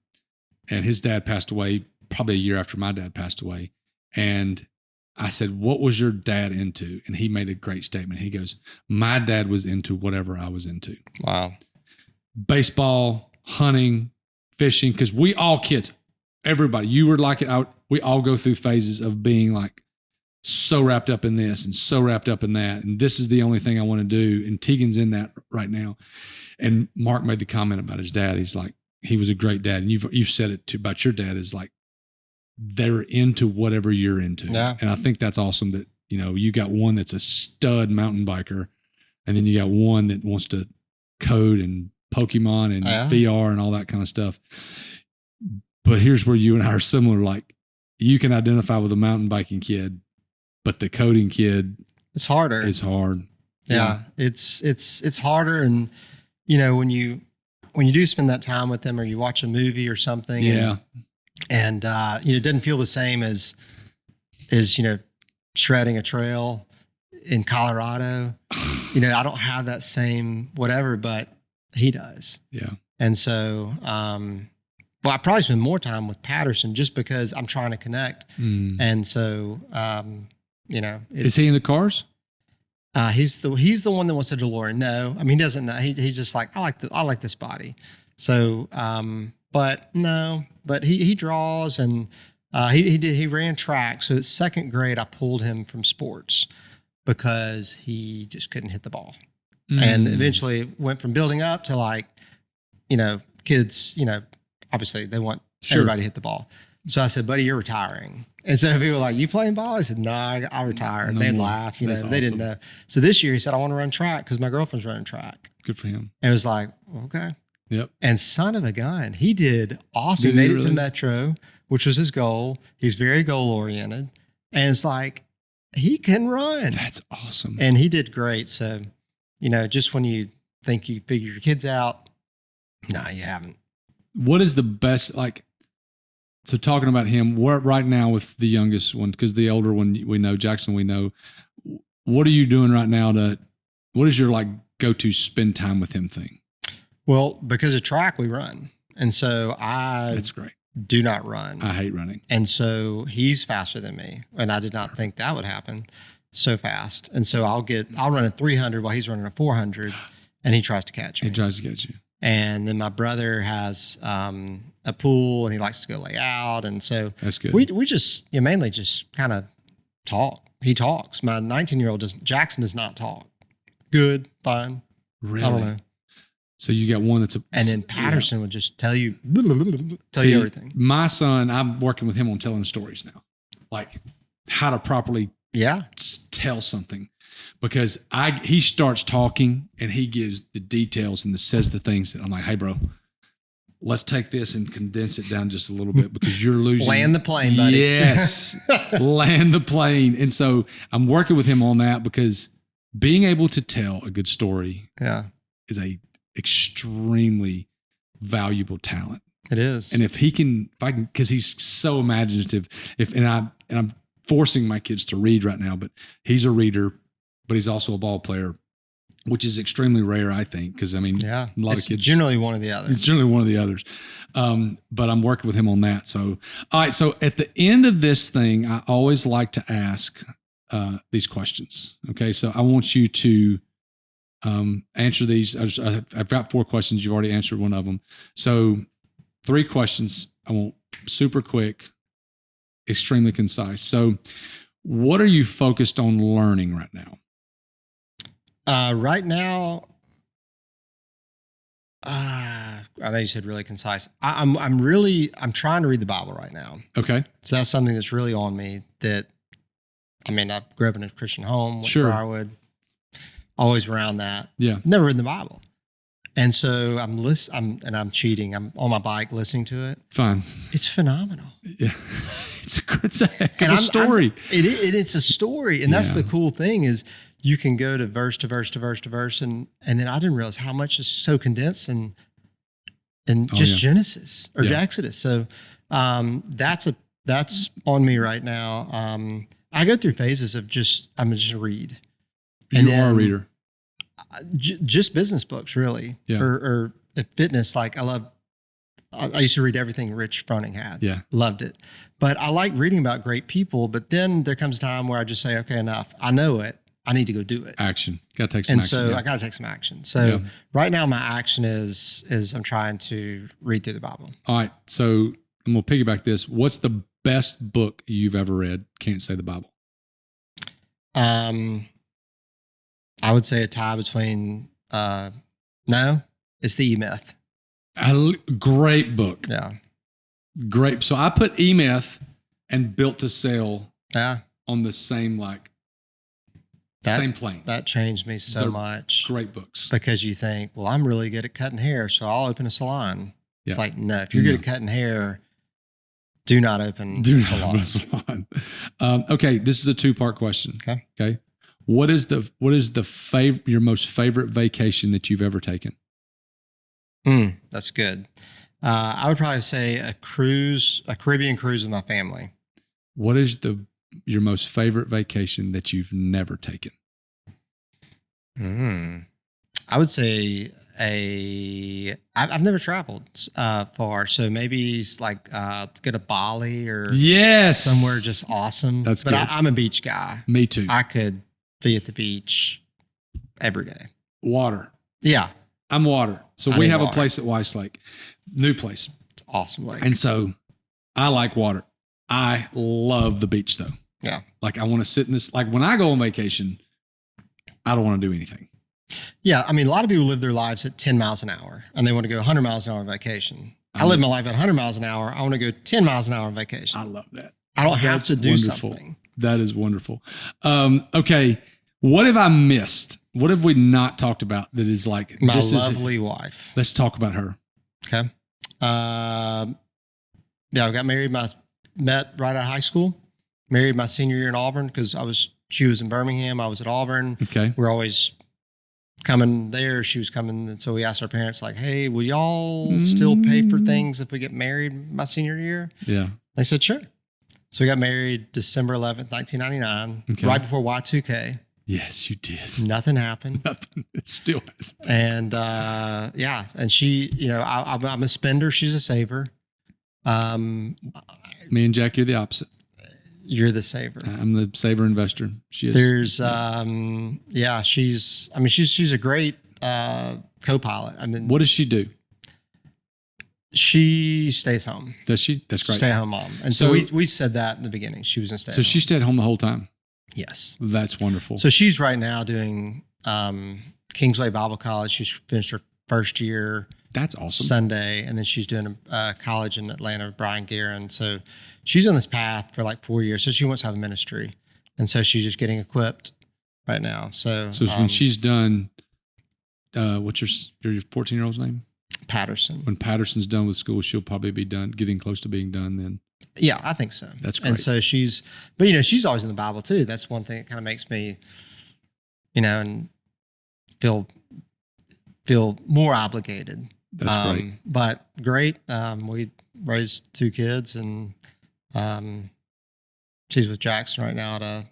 and his dad passed away probably a year after my dad passed away. And I said, what was your dad into? And he made a great statement. He goes, my dad was into whatever I was into. Wow. Baseball, hunting, fishing, because we all kids, everybody, you were like it. We all go through phases of being like so wrapped up in this and so wrapped up in that. And this is the only thing I want to do. And Tegan's in that right now. And Mark made the comment about his dad. He's like, he was a great dad. And you've said it too about your dad, is like, they're into whatever you're into. Yeah. And I think that's awesome that, you got one that's a stud mountain biker, and then you got one that wants to code and Pokemon and VR and all that kind of stuff. But here's where you and I are similar. Like, you can identify with a mountain biking kid, but the coding kid, it's harder. It's hard. Yeah. It's harder. And, when you do spend that time with them, or you watch a movie or something, yeah. And it doesn't feel the same as shredding a trail in Colorado. I don't have that same whatever, but he does. Yeah. And so, I probably spend more time with Patterson just because I'm trying to connect. And so, is he in the cars? He's the one that wants a DeLorean. No, I mean, he doesn't know. He's just like, I like this body. So, but he draws, and he ran track. So at second grade, I pulled him from sports because he just couldn't hit the ball. And eventually it went from building up to like, kids, obviously they want everybody to hit the ball. So I said, buddy, you're retiring. And so people were like, you playing ball? I said, no, I retired. They'd laugh, they didn't know. So this year he said, I want to run track because my girlfriend's running track. Good for him. And it was like, okay. Yep. And son of a gun, he did awesome. He made it to Metro, which was his goal. He's very goal oriented. And it's like, he can run. That's awesome. And he did great. So, just when you think you figured your kids out, no, you haven't. What is the best, so talking about him, we're right now with the youngest one, because the older one we know, Jackson, we know. What are you doing right now what is your go-to spend time with him thing? Well, because of track, we run. And so That's great. Do not run. I hate running. And so he's faster than me. And I did not think that would happen so fast. And so I'll run a 300 while he's running a 400, and he tries to catch me. He tries to catch you. And then my brother has a pool, and he likes to go lay out. And so that's good. We just mainly just kind of talk. He talks. My 19-year-old Jackson does not talk. Good, fine. Really? I don't know. So you got one that's and then Patterson would just tell you everything. My son, I'm working with him on telling stories now, like how to properly tell something, because he starts talking and he gives the details and says the things that I'm like, hey bro, let's take this and condense it down just a little bit because you're losing. Land the plane, buddy. Yes, land the plane. And so I'm working with him on that, because being able to tell a good story is a extremely valuable talent. It is. And if because he's so imaginative, I'm forcing my kids to read right now, but he's a reader, but he's also a ball player, which is extremely rare, I think. Cause a lot of kids, generally one of the others. It's generally one of the others. But I'm working with him on that. So, all right. So at the end of this thing, I always like to ask these questions. Okay, so I want you to answer these. I've got 4 questions. You've already answered one of them. So 3 questions. I want super quick, extremely concise. So what are you focused on learning right now? Right now, I know you said really concise. I'm trying to read the Bible right now. Okay. So that's something that's really on me. I grew up in a Christian home, went to Sure. Briarwood, always around that. Yeah. Never read the Bible. And so I'm cheating. I'm on my bike listening to it. Fine. It's phenomenal. Yeah. It's a heck of a story. It's a story. And that's Yeah. the cool thing is you can go to verse to verse to verse to verse. And then I didn't realize how much is so condensed and just Genesis or Exodus. So that's on me right now. I go through phases of I'm just read. You are a reader. Just business books, really, or fitness. Like I used to read everything Rich Froning had. Yeah, loved it. But I like reading about great people. But then there comes a time where I just say, okay, enough. I know it. I need to go do it. Action. Got to take some action. And so I got to take some action. So right now my action is I'm trying to read through the Bible. All right. So I'm going to piggyback this. What's the best book you've ever read? Can't say the Bible. I would say a tie between, it's the E-Myth. Great book. Yeah. Great. So I put E-Myth and Built to Sell on the same, same plane. That changed me so much. Great books. Because you think, well, I'm really good at cutting hair, so I'll open a salon. Yeah. It's like, no, if you're good at cutting hair, do not open a salon. Okay. This is a 2-part question. Okay. What is your most favorite vacation that you've ever taken? That's good. I would probably say a Caribbean cruise with my family. What is your most favorite vacation that you've never taken? I would say I've never traveled far, so maybe it's like to go to Bali or somewhere just awesome. That's good. I'm a beach guy. Me too. I could be at the beach every day. Water. Yeah. I'm water. So we have a place at Weiss Lake, new place. It's awesome lake. And so I like water. I love the beach though. Yeah. Like I want to sit in this, like when I go on vacation, I don't want to do anything. Yeah. I mean, a lot of people live their lives at 10 miles an hour and they want to go 100 miles an hour on vacation. I live my life at 100 miles an hour. I want to go 10 miles an hour on vacation. I love that. I don't have to do something. That is wonderful. Okay. What have I missed? What have we not talked about that is like my lovely wife? Let's talk about her. Okay. I got married. Met right out of high school. Married my senior year in Auburn because she was in Birmingham. I was at Auburn. Okay. We're always coming there. She was coming. And so we asked our parents like, hey, will y'all still pay for things if we get married my senior year? Yeah. They said, sure. So we got married December 11th, 1999, right before Y2K. Yes, you did. Nothing happened. Nothing. It still hasn't. And and she, I'm a spender. She's a saver. Me and Jackie are the opposite. You're the saver. I'm the saver investor. She is. There's, she's a great co-pilot. I mean, what does she do? She stays home. Does she? That's great. Stay home mom. And so we said that in the beginning. She was going to stay home. So she stayed home the whole time? Yes. That's wonderful. So she's right now doing Kingsway Bible College. She's finished her first year. That's awesome. Sunday. And then she's doing a college in Atlanta with Brian Guerin. So she's on this path for like 4 years. So she wants to have a ministry. And so she's just getting equipped right now. So when she's done, what's your 14-year-old's name? Patterson. When Patterson's done with school, she'll probably be getting close to being done then. Yeah, I think so. That's great. And so she's always in the Bible too. That's one thing that kind of makes me, and feel more obligated. That's great. But great. We raised 2 kids and she's with Jackson right now at a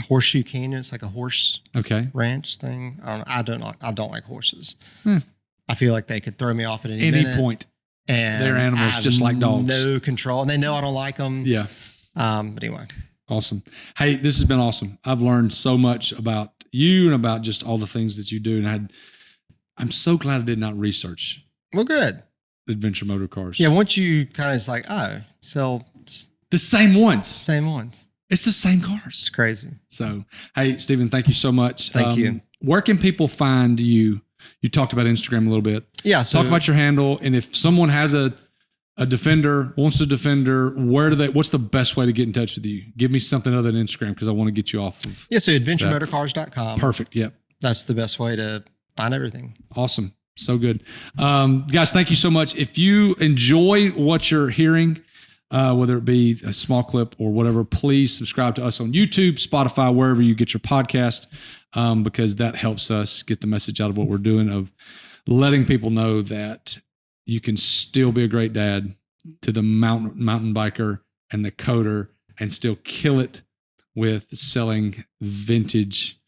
Horseshoe Canyon. It's like a horse ranch thing. I don't like horses. I feel like they could throw me off at any minute. Point. And they're animals just like dogs. No control. And they know I don't like them. Yeah. But anyway. Awesome. Hey, this has been awesome. I've learned so much about you and about just all the things that you do. And I'm so glad I did not research Well, good. adventure motor cars. Yeah. Once you kind of, it's like, oh, sell The same ones. same ones. It's the same It's cars. crazy. So, hey, Stephen, thank you so much. Thank you. Where can people find you? You talked about Instagram a little bit. Yeah. So Talk about your handle. And if someone has a Defender, wants a Defender, what's the best way to get in touch with you? Give me something other than Instagram because I want to get you off of. yeah. So adventuremotorcars.com. Perfect. Yep. That's the best way to find everything. Awesome. So good. Guys, thank you so much. If you enjoy what you're hearing, whether it be a small clip or whatever, please subscribe to us on YouTube, Spotify, wherever you get your podcast, because that helps us get the message out of what we're doing, of letting people know that you can still be a great dad to the mountain biker and the coder and still kill it with selling vintage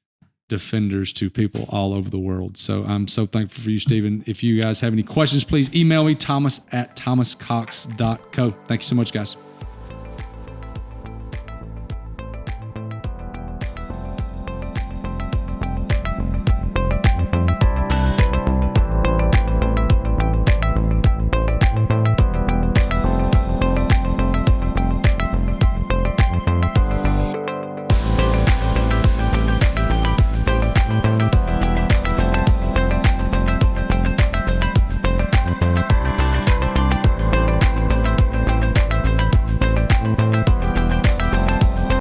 Defenders to people all over the world. So I'm so thankful for you, Stephen. If you guys have any questions, please email me, thomas@thomascox.co. Thank you so much, guys.